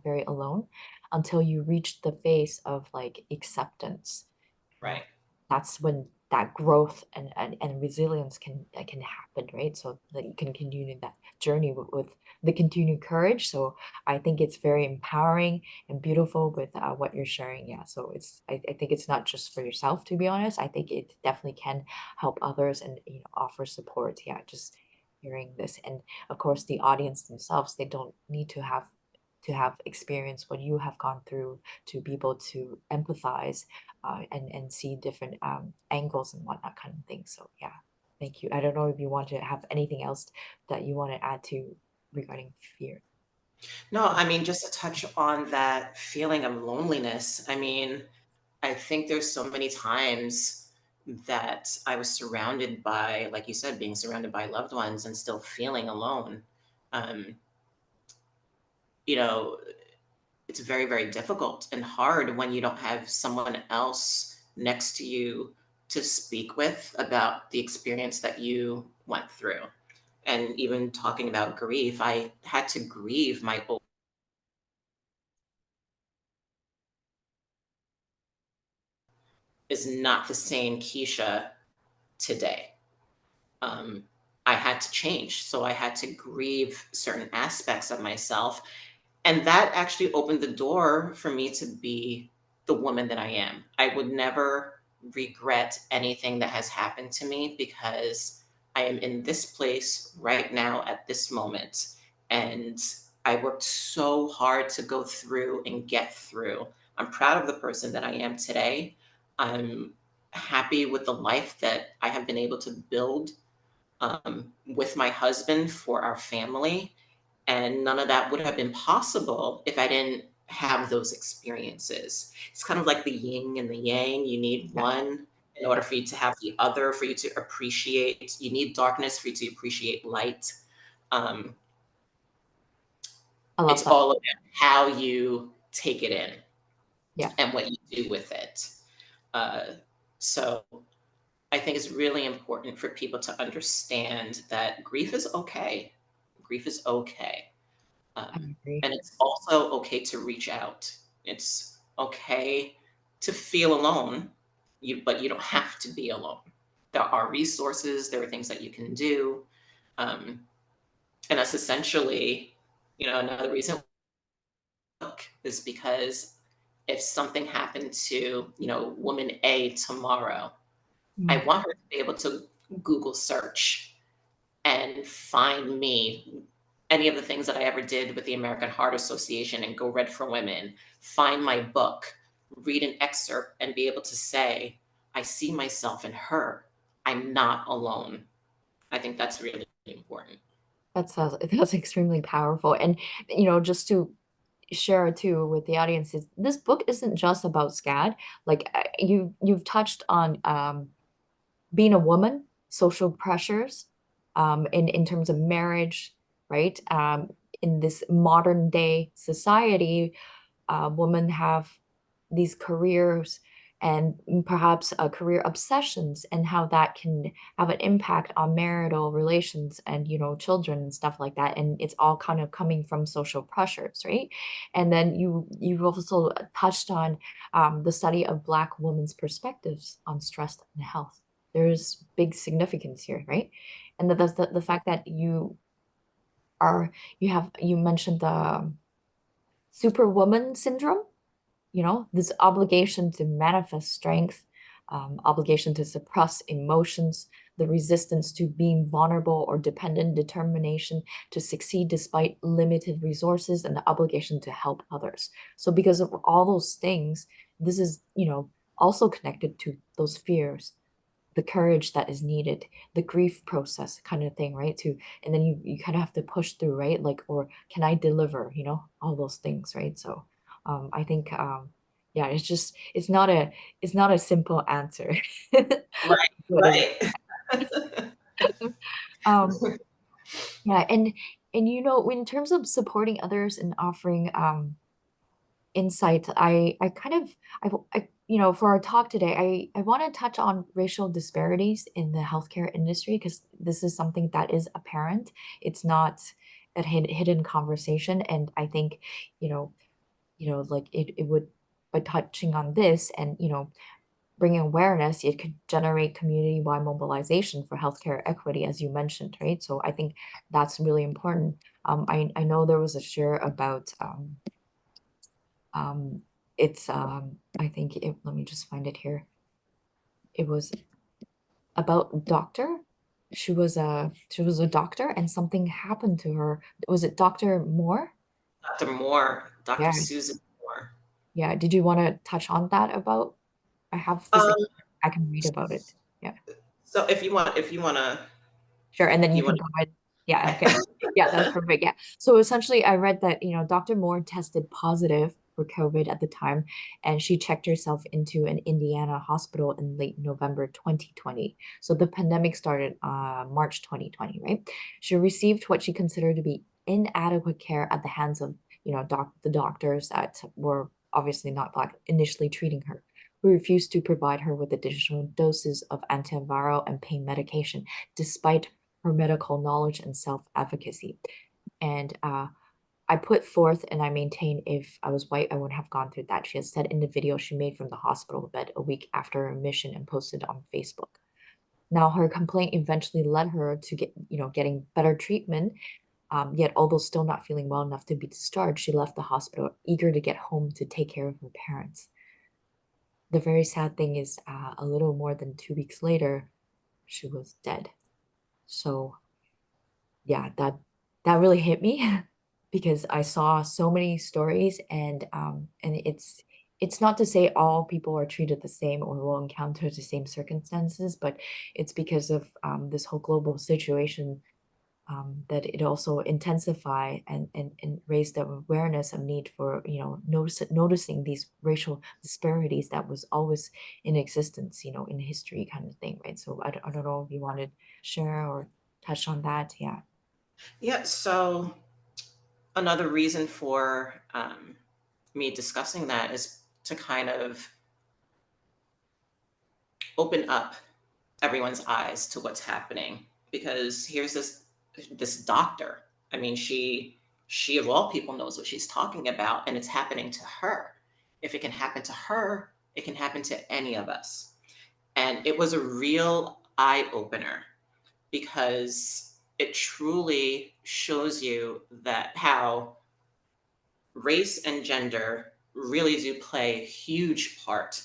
very alone until you reach the phase of like acceptance. Right. That's when that growth and resilience can happen, right? So that you can continue that journey with the continued courage. So I think it's very empowering and beautiful with what you're sharing. Yeah. So I think it's not just for yourself, to be honest. I think it definitely can help others and offer support. Yeah. Just hearing this, and of course the audience themselves, they don't need to have experienced what you have gone through to be able to empathize, and see different angles and whatnot kind of thing. So yeah, thank you. I don't know if you want to have anything else that you want to add to regarding fear. No, I mean, just to touch on that feeling of loneliness, I mean, I think there's so many times that I was surrounded by, like you said, being surrounded by loved ones and still feeling alone. Um, you know, it's very, very difficult and hard when you don't have someone else next to you to speak with about the experience that you went through. And even talking about grief, I had to grieve my old is not the same Keisha today. um, I had to change. So I had to grieve certain aspects of myself. And that actually opened the door for me to be the woman that I am. I would never regret anything that has happened to me because I am in this place right now at this moment. And I worked so hard to go through and get through. I'm proud of the person that I am today. I'm happy with the life that I have been able to build with my husband for our family. And none of that would have been possible if I didn't have those experiences. It's kind of like the yin and the yang. You need Yeah, one in order for you to have the other, for you to appreciate. You need darkness for you to appreciate light. Um, I love it's that. all about how you take it in Yeah, and what you do with it. Uh, so I think it's really important for people to understand that grief is okay. Grief is okay. I agree. And it's also okay to reach out. It's okay to feel alone, but you don't have to be alone. There are resources, there are things that you can do. Um, and that's essentially, another reason is because if something happened to, woman A tomorrow, I Mm, want her to be able to Google search and find me any of the things that I ever did with the American Heart Association and Go Red for Women, find my book, read an excerpt, and be able to say, I see myself in her. I'm not alone. I think that's really important. that's extremely powerful. And just to share too with the audience is this book isn't just about SCAD. Like you've touched on being a woman, social pressures, in terms of marriage, right? In this modern day society, women have these careers and perhaps career obsessions and how that can have an impact on marital relations and children and stuff like that, and it's all kind of coming from social pressures, right? And then you've also touched on the study of Black women's perspectives on stress and health. There's big significance here, right? And the fact that are you mentioned the superwoman syndrome, this obligation to manifest strength, obligation to suppress emotions, the resistance to being vulnerable or dependent, determination to succeed despite limited resources, and the obligation to help others. So, because of all those things, this is, also connected to those fears, the courage that is needed, the grief process kind of thing, right? And then you kind of have to push through, right? Like, or can I deliver, all those things, right? So I think yeah, it's not a simple answer. Right, What it right. is. Um yeah, and in terms of supporting others and offering insight, I kind of for our talk today, I want to touch on racial disparities in the healthcare industry because this is something that is apparent. It's not a hidden conversation, and I think like it would, by touching on this and bringing awareness, it could generate community-wide mobilization for healthcare equity, as you mentioned, right? So I think that's really important. I know there was a share about um, it's I think let me just find it here. It was about doctor. She was a doctor and something happened to her. Was it Dr. Moore? Dr. Moore, Dr. Yeah. Susan Moore. Yeah. Did you want to touch on that about I have this Um, I can read about it. Yeah. so if you wanna, Sure. And then if you you can want, go ahead. Yeah, okay. Yeah, that's perfect. Yeah. So essentially, I read that, Dr. Moore tested positive for COVID at the time, and she checked herself into an Indiana hospital in late November 2020. So the pandemic started March 2020, right? She received what she considered to be inadequate care at the hands of, the doctors that were obviously not Black initially treating her, who refused to provide her with additional doses of antiviral and pain medication despite her medical knowledge and self-efficacy. And I put forth and I maintain if I was white, I wouldn't have gone through that. She has said in the video she made from the hospital bed a week after her admission and posted on Facebook. Now, her complaint eventually led her to getting better treatment. Yet, although still not feeling well enough to be discharged, she left the hospital eager to get home to take care of her parents. The very sad thing is, a little more than 2 weeks later, she was dead. So yeah, that really hit me because I saw so many stories, and it's not to say all people are treated the same or will encounter the same circumstances, but it's because of this whole global situation. that it also intensify and raise the awareness of need for, noticing these racial disparities that was always in existence, in history kind of thing, right? So I don't know if you want to share or touch on that. Yeah. Yeah. So another reason for me discussing that is to kind of open up everyone's eyes to what's happening, because here's this doctor. I mean, she of all people knows what she's talking about, and it's happening to her. If it can happen to her, it can happen to any of us. And it was a real eye opener, because it truly shows you that how race and gender really do play a huge part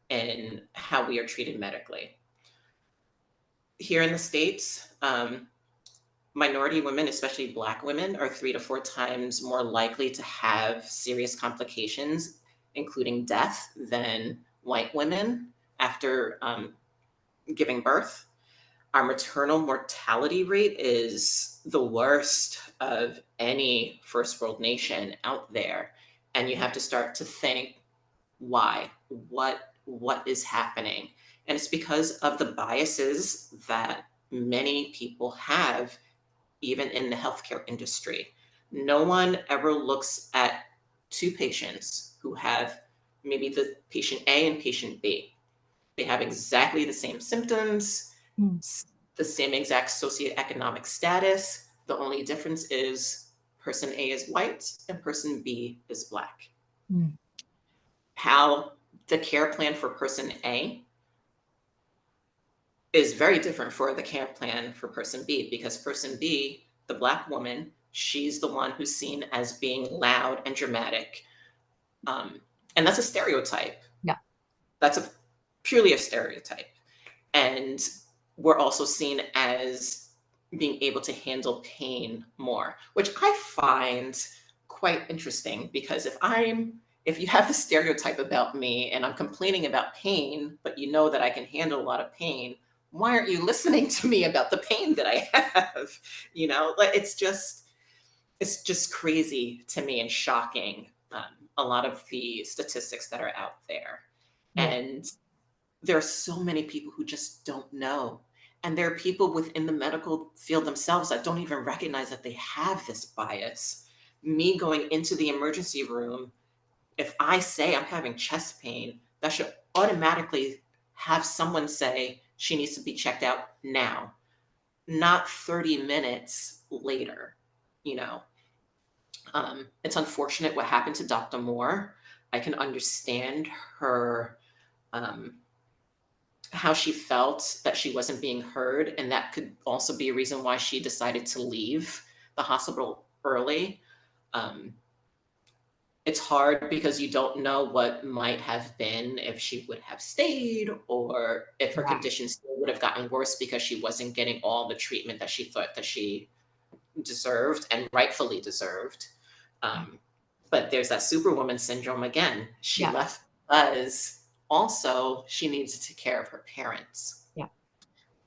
in how we are treated medically. Here in the States, minority women, especially Black women, are 3 to 4 times more likely to have serious complications, including death, than white women after giving birth. Our maternal mortality rate is the worst of any first world nation out there. And you have to start to think, why? What is happening? And it's because of the biases that many people have, even in the healthcare industry. No one ever looks at two patients who have maybe the patient A and patient B. They have exactly the same symptoms, Mm, the same exact socioeconomic status. The only difference is person A is white and person B is Black. mm, How the care plan for person A is very different for the care plan for person B, because person B, the Black woman, she's the one who's seen as being loud and dramatic. Um, and that's a stereotype. yeah. That's purely a stereotype. And we're also seen as being able to handle pain more, which I find quite interesting, because if you have a stereotype about me and I'm complaining about pain, but you know that I can handle a lot of pain, why aren't you listening to me about the pain that I have? Like, it's just crazy to me and shocking, a lot of the statistics that are out there. Yeah. And there are so many people who just don't know. And there are people within the medical field themselves that don't even recognize that they have this bias. Me going into the emergency room, if I say I'm having chest pain, that should automatically have someone say she needs to be checked out now, not 30 minutes later. You know, it's unfortunate what happened to Dr. Moore. I can understand her, um, how she felt that she wasn't being heard, and that could also be a reason why she decided to leave the hospital early. Um, it's hard because you don't know what might have been if she would have stayed, or if her Yeah. condition still would have gotten worse because she wasn't getting all the treatment that she thought that she deserved and rightfully deserved. Um, but there's that superwoman syndrome again. She Yeah. left because also she needs to take care of her parents. Yeah.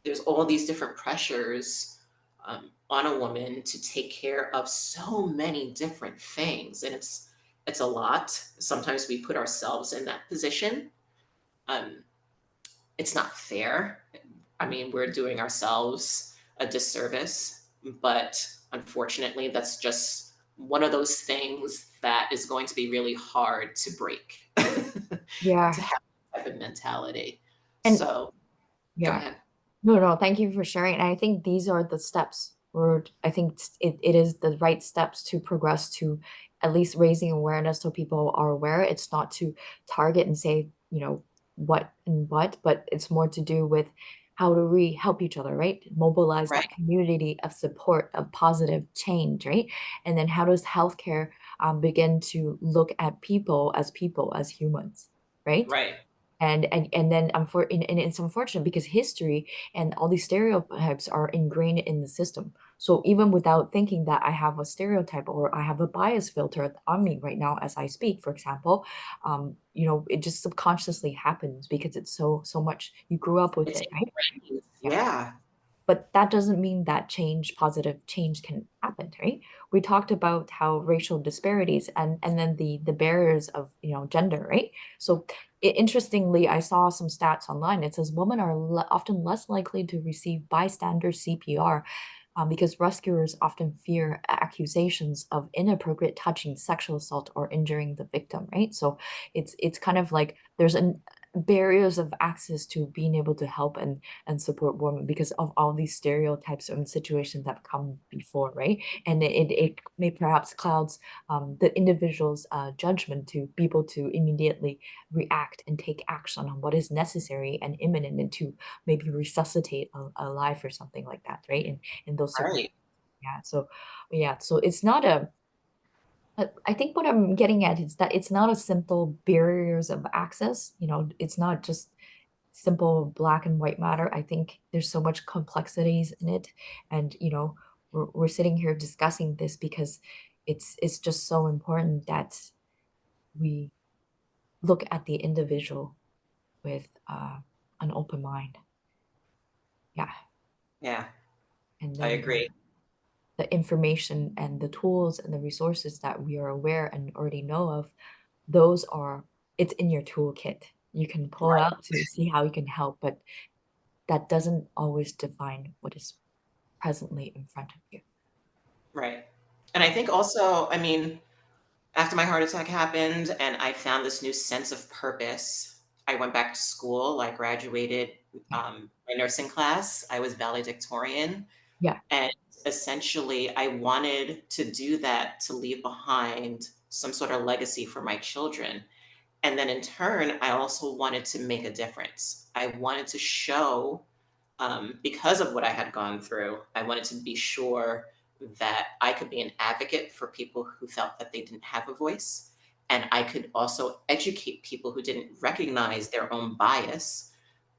There's all these different pressures, on a woman to take care of so many different things, and it's a lot. Sometimes we put ourselves in that position. Um, it's not fair. I mean, we're doing ourselves a disservice, but unfortunately, that's just one of those things that is going to be really hard to break, to Yeah. have that type of mentality. And So, go yeah. ahead. No, no, thank you for sharing. And I think these are the steps, or I think it is the right steps to progress to at least raising awareness so people are aware. It's not to target and say, what and what, but it's more to do with how do we help each other, right? Mobilize Right, that community of support, of positive change, right? And then how does healthcare begin to look at people, as humans, right? right, And then and it's unfortunate because history and all these stereotypes are ingrained in the system. So even without thinking that I have a stereotype or I have a bias filter on me right now as I speak, for example, it just subconsciously happens because it's so much you grew up with it's it, right? ingrained, Yeah. yeah. But that doesn't mean that positive change can happen, right? We talked about how racial disparities and then the barriers of, gender, right? So interestingly, I saw some stats online. It says women are often less likely to receive bystander CPR, because rescuers often fear accusations of inappropriate touching, sexual assault, or injuring the victim, right? So it's kind of like there's an barriers of access to being able to help and support women because of all these stereotypes and situations that come before, right? And it may perhaps clouds the individual's judgment to be able to immediately react and take action on what is necessary and imminent and to maybe resuscitate a life or something like that, right? In those circumstances. Right. Yeah. So yeah, so it's not a I think what I'm getting at is that it's not a simple barriers of access. It's not just simple black and white matter. I think there's so much complexities in it. And, we're sitting here discussing this because it's just so important that we look at the individual with an open mind. Yeah. Yeah, And I then agree. the information and the tools and the resources that we are aware and already know of, those are, it's in your toolkit. You can pull it Right. out to see how you can help, but that doesn't always define what is presently in front of you. Right. And I think also, I mean, after my heart attack happened and I found this new sense of purpose, I went back to school. I graduated Yeah. my nursing class. I was valedictorian. Yeah. And essentially, I wanted to do that to leave behind some sort of legacy for my children. And then in turn, I also wanted to make a difference. I wanted to show, because of what I had gone through, I wanted to be sure that I could be an advocate for people who felt that they didn't have a voice. And I could also educate people who didn't recognize their own bias.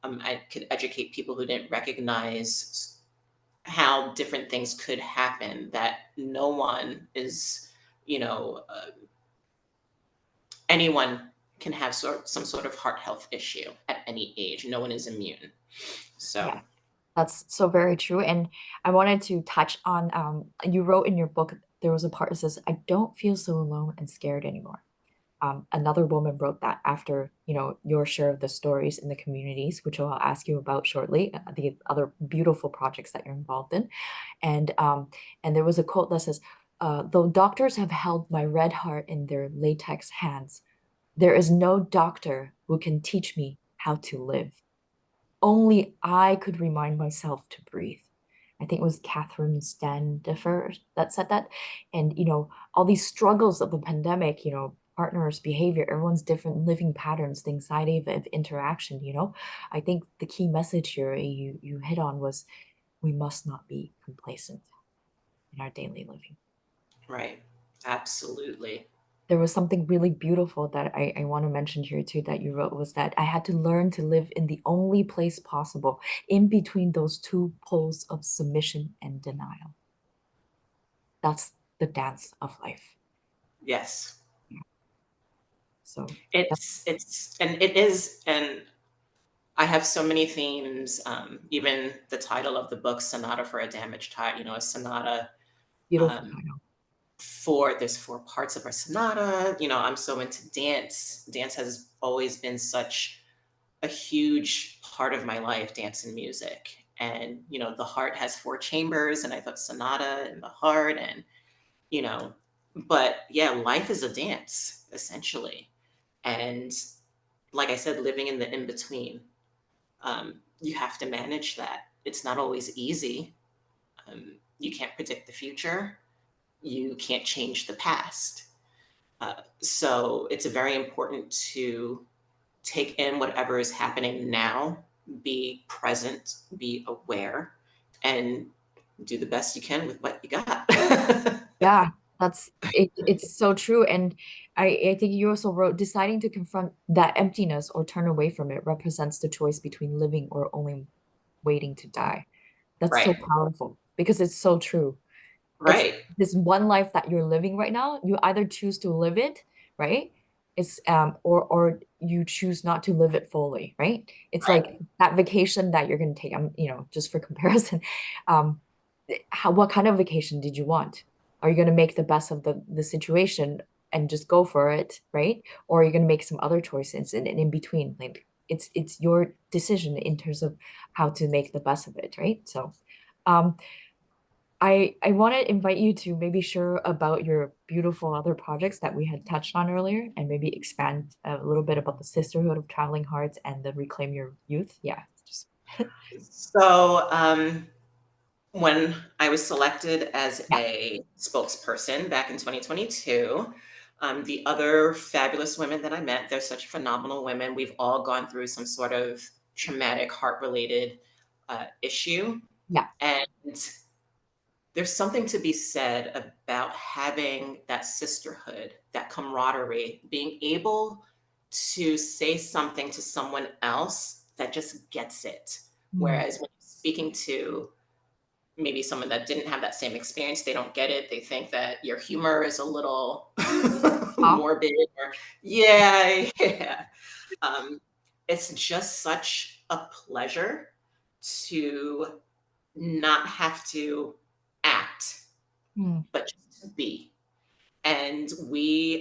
I could educate people who didn't recognize how different things could happen, that no one is, you know, anyone can have some sort of heart health issue at any age. No one is immune. So, Yeah. That's so very true. And I wanted to touch on, you wrote in your book, there was a part that says, I don't feel so alone and scared anymore. Another woman wrote that after, your share of the stories in the communities, which I'll ask you about shortly, the other beautiful projects that you're involved in. And there was a quote that says, though doctors have held my red heart in their latex hands, there is no doctor who can teach me how to live. Only I could remind myself to breathe. I think it was Catherine Standifer that said that. And, all these struggles of the pandemic, partners, behavior, everyone's different living patterns, the anxiety of interaction, I think the key message here you hit on was we must not be complacent in our daily living. right. Absolutely. There was something really beautiful that I want to mention here too that you wrote was that I had to learn to live in the only place possible in between those two poles of submission and denial. That's the dance of life. Yes. Yeah. So that, And it is, and I have so many themes. Even the title of the book, Sonata for a Damaged Heart, a sonata. beautiful Um, title. there's four parts of a sonata. I'm so into dance. Dance has always been such a huge part of my life, dance and music. And, the heart has four chambers, and I thought sonata in the heart, and, you know, but yeah, life is a dance, essentially. And like I said, living in the in between, you have to manage that. It's not always easy. You can't predict the future, you can't change the past. So it's very important to take in whatever is happening now, be present, be aware, and do the best you can with what you got. Yeah, that's it, it's so true. And I think you also wrote deciding to confront that emptiness or turn away from it represents the choice between living or only waiting to die. That's so Right, powerful because it's so true. It's right, this one life that you're living right now. You either choose to live it, right? It's or you choose not to live it fully, right? It's like Right. that vacation that you're going to take. Just for comparison, um, what kind of vacation did you want? Are you going to make the best of the situation and just go for it, right? Or are you going to make some other choices in between? Like it's your decision in terms of how to make the best of it, right? So, um, I want to invite you to maybe share about your beautiful other projects that we had touched on earlier, and maybe expand a little bit about the Sisterhood of Traveling Hearts and the Reclaim Your Youth. Yeah, just So, when I was selected as yeah, a spokesperson back in 2022, the other fabulous women that I met, they're such phenomenal women. We've all gone through some sort of traumatic heart related issue. yeah. And there's something to be said about having that sisterhood, that camaraderie, being able to say something to someone else that just gets it. Mm. Whereas when speaking to maybe someone that didn't have that same experience, they don't get it. They think that your humor is a little Off. morbid or yeah, yeah. Um, it's just such a pleasure to not have to act, Mm. but just to be. And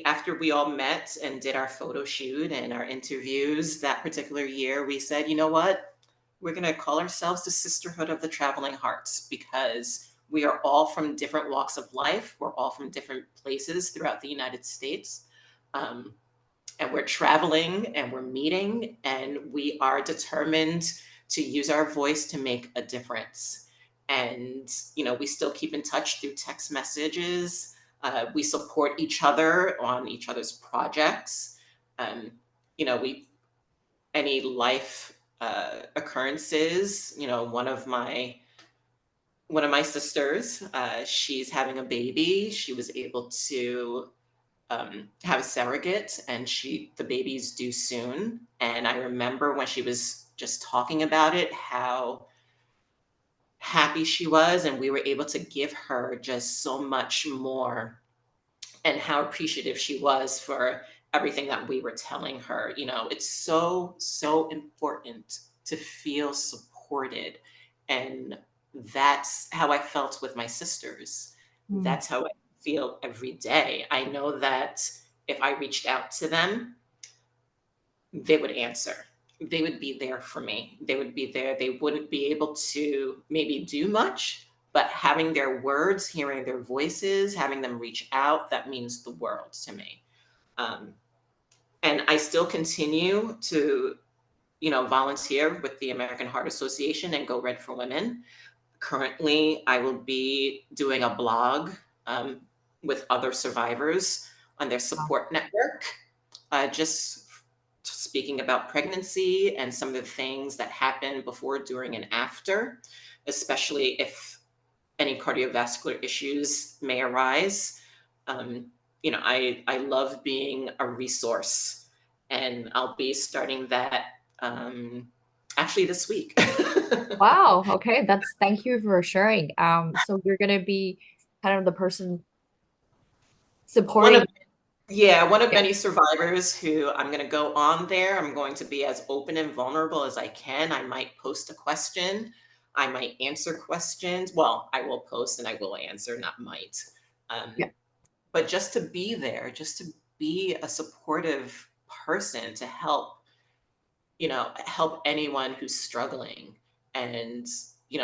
after we all met and did our photo shoot and our interviews that particular year, we said, you know what? We're going to call ourselves the Sisterhood of the Traveling Hearts because we are all from different walks of life. We're all from different places throughout the United States. Um, and we're traveling and we're meeting and we are determined to use our voice to make a difference. And we still keep in touch through text messages. We support each other on each other's projects. um, we any life occurrences. One of my sisters, she's having a baby. She was able to have a surrogate, and the baby's due soon. And I remember when she was just talking about it, how happy she was, and we were able to give her just so much more, and how appreciative she was for everything that we were telling her. It's so, so important to feel supported. And that's how I felt with my sisters. Mm. That's how I feel every day. I know that if I reached out to them, they would answer. They would be there for me. They would be there. They wouldn't be able to maybe do much, but having their words, hearing their voices, having them reach out, that means the world to me. Um, and I still continue to, volunteer with the American Heart Association and Go Red for Women. Currently, I will be doing a blog um, with other survivors on their Wow. support network, just speaking about pregnancy and some of the things that happen before, during, and after, especially if any cardiovascular issues may arise. Um, I love being a resource, and I'll be starting that actually this week. Wow. Okay. Thank you for sharing. So you're gonna be kind of the person One supporting. of Yeah, one of Yeah. many survivors who I'm going to go on there. I'm going to be as open and vulnerable as I can. I might post a question. I might answer questions. Well, I will post and I will answer, not might. Um, Yeah. but just to be there, just to be a supportive person to help anyone who's struggling. And,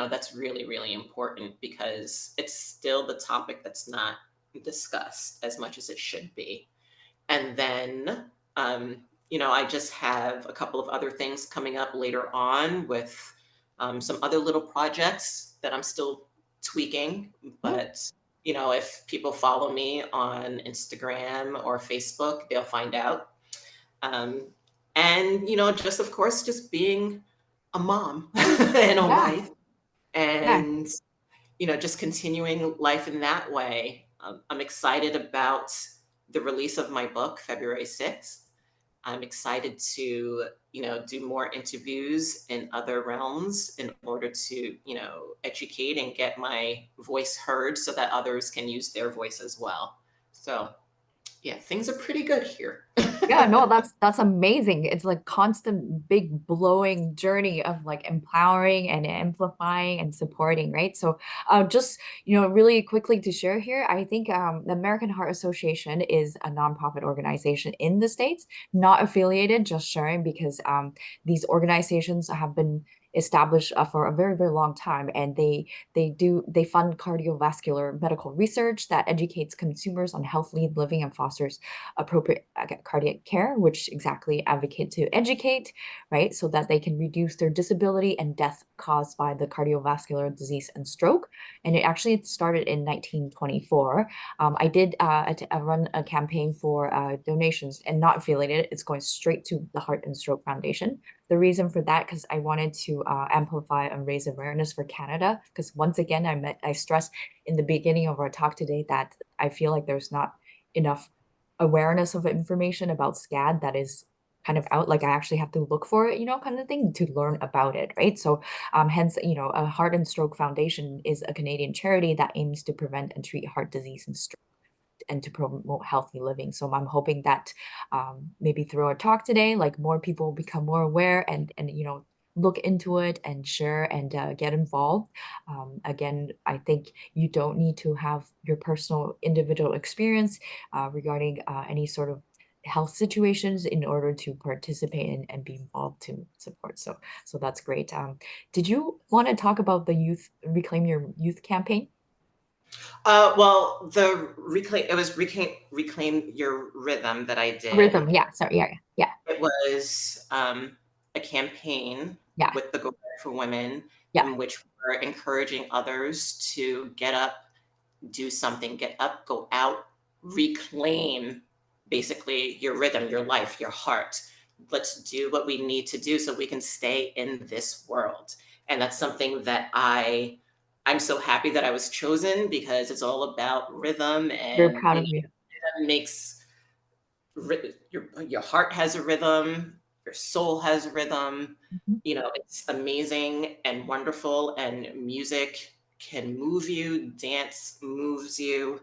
that's really, really important because it's still the topic that's not discussed as much as it should be. And then, I just have a couple of other things coming up later on with some other little projects that I'm still tweaking. Mm. But, if people follow me on Instagram or Facebook, they'll find out. Um, and, just of course, just being a mom and a Yeah. wife Yeah. and, just continuing life in that way. I'm excited about the release of my book, February 6th. I'm excited to, do more interviews in other realms in order to, educate and get my voice heard so that others can use their voice as well. So, yeah, things are pretty good here. Yeah, no, that's amazing. It's like constant big blowing journey of like empowering and amplifying and supporting, right? So just really quickly to share here, I think the American Heart Association is a nonprofit organization in the States, not affiliated, just sharing because these organizations have been established for a very, very long time, and they fund cardiovascular medical research that educates consumers on healthy living and fosters appropriate cardiac care, which exactly advocate to educate, right, so that they can reduce their disability and death caused by the cardiovascular disease and stroke. And it actually started in 1924. I did run a campaign for donations and not affiliated. It's going straight to the Heart and Stroke Foundation. The reason for that, because I wanted to amplify and raise awareness for Canada. Because once again, I stressed in the beginning of our talk today that I feel like there's not enough awareness of information about SCAD that is kind of out. Like I actually have to look for it, kind of thing to learn about it, right? So, hence, a Heart and Stroke Foundation is a Canadian charity that aims to prevent and treat heart disease and stroke and to promote healthy living. So I'm hoping that maybe through our talk today, like more people become more aware and look into it and share and get involved. Again, I think you don't need to have your personal individual experience regarding any sort of health situations in order to participate and be involved to support. So that's great. Did you want to talk about the youth reclaim your youth campaign? Well, reclaim your rhythm that I did. Rhythm, yeah. Sorry, yeah, yeah, It was a campaign yeah, with the Go for Women yeah. in which we're encouraging others to get up, do something, get up, go out, reclaim basically your rhythm, your life, your heart. Let's do what we need to do so we can stay in this world. And that's something that I'm so happy that I was chosen because it's all about rhythm Very and proud of you. it makes your heart has a rhythm, your soul has a rhythm. Mhm. It's amazing and wonderful, and music can move you, dance moves you,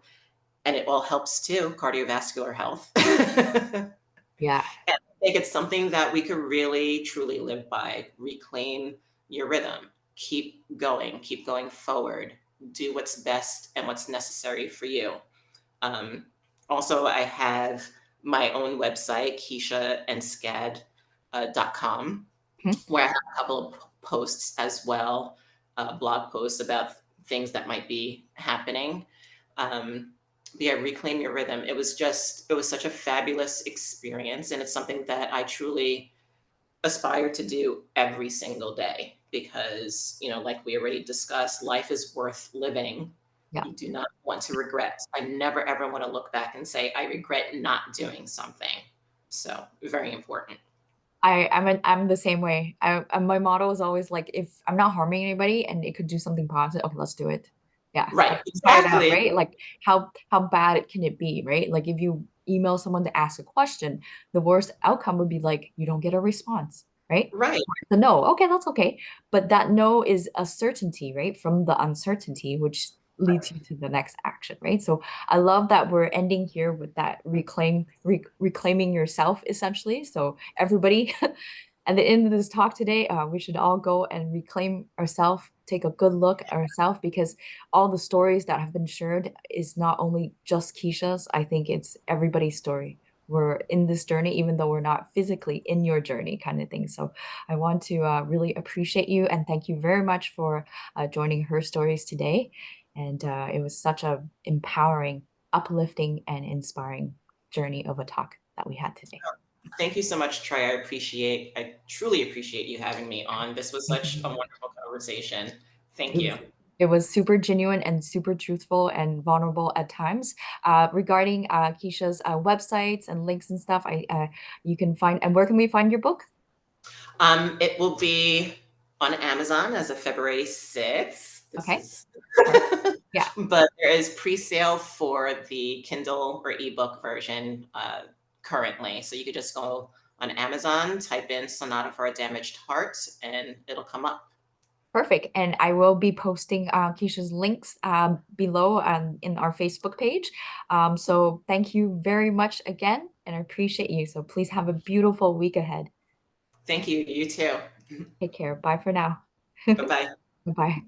and it all helps too, cardiovascular health. And Yeah, I think it's something that we could really truly live by. Reclaim your rhythm. Keep going forward. Do what's best and what's necessary for you. Um, Also, I have my own website, KishaandScad.com, mhm, where I have a couple of posts as well, blog posts about things that might be happening. But yeah, reclaim your rhythm. It was such a fabulous experience. And it's something that I truly aspire to do every single day because, like we already discussed, life is worth living. yeah. You do not want to regret. I never ever want to look back and say, I regret not doing something. So, very important. I'm the same way. My motto is always like, if I'm not harming anybody and it could do something positive, okay, let's do it. Yeah, Right. let's try it out, Exactly. right? Like how bad can it be, right? Like if you email someone to ask a question, the worst outcome would be like you don't get a response, right? Right. The no, okay, that's okay. But that no is a certainty, right? From the uncertainty, which leads you to the next action, right? So I love that we're ending here with that reclaiming yourself essentially. So everybody at the end of this talk today, we should all go and reclaim ourselves, take a good look at ourselves because all the stories that have been shared is not only just Keisha's, I think it's everybody's story. We're in this journey, even though we're not physically in your journey, kind of thing. So I want to really appreciate you and thank you very much for joining Her Stories today. And it was such a empowering, uplifting, and inspiring journey of a talk that we had today. Thank you so much, Trey. I truly appreciate you having me on. This was Thank you such very a much. wonderful conversation. Thank It you. was it was super genuine and super truthful and vulnerable at times. Regarding Keisha's websites and links and stuff, I you can find and where can we find your book? It will be on Amazon as of February 6th. This Okay, is, perfect. Yeah. but there is pre-sale for the Kindle or ebook version currently. So you could just go on Amazon, type in Sonata for a Damaged Heart, and it'll come up. Perfect. And I will be posting Keisha's links below in our Facebook page. So thank you very much again, and I appreciate you. So please have a beautiful week ahead. Thank you. You too. Take care. Bye for now. Bye bye. Bye.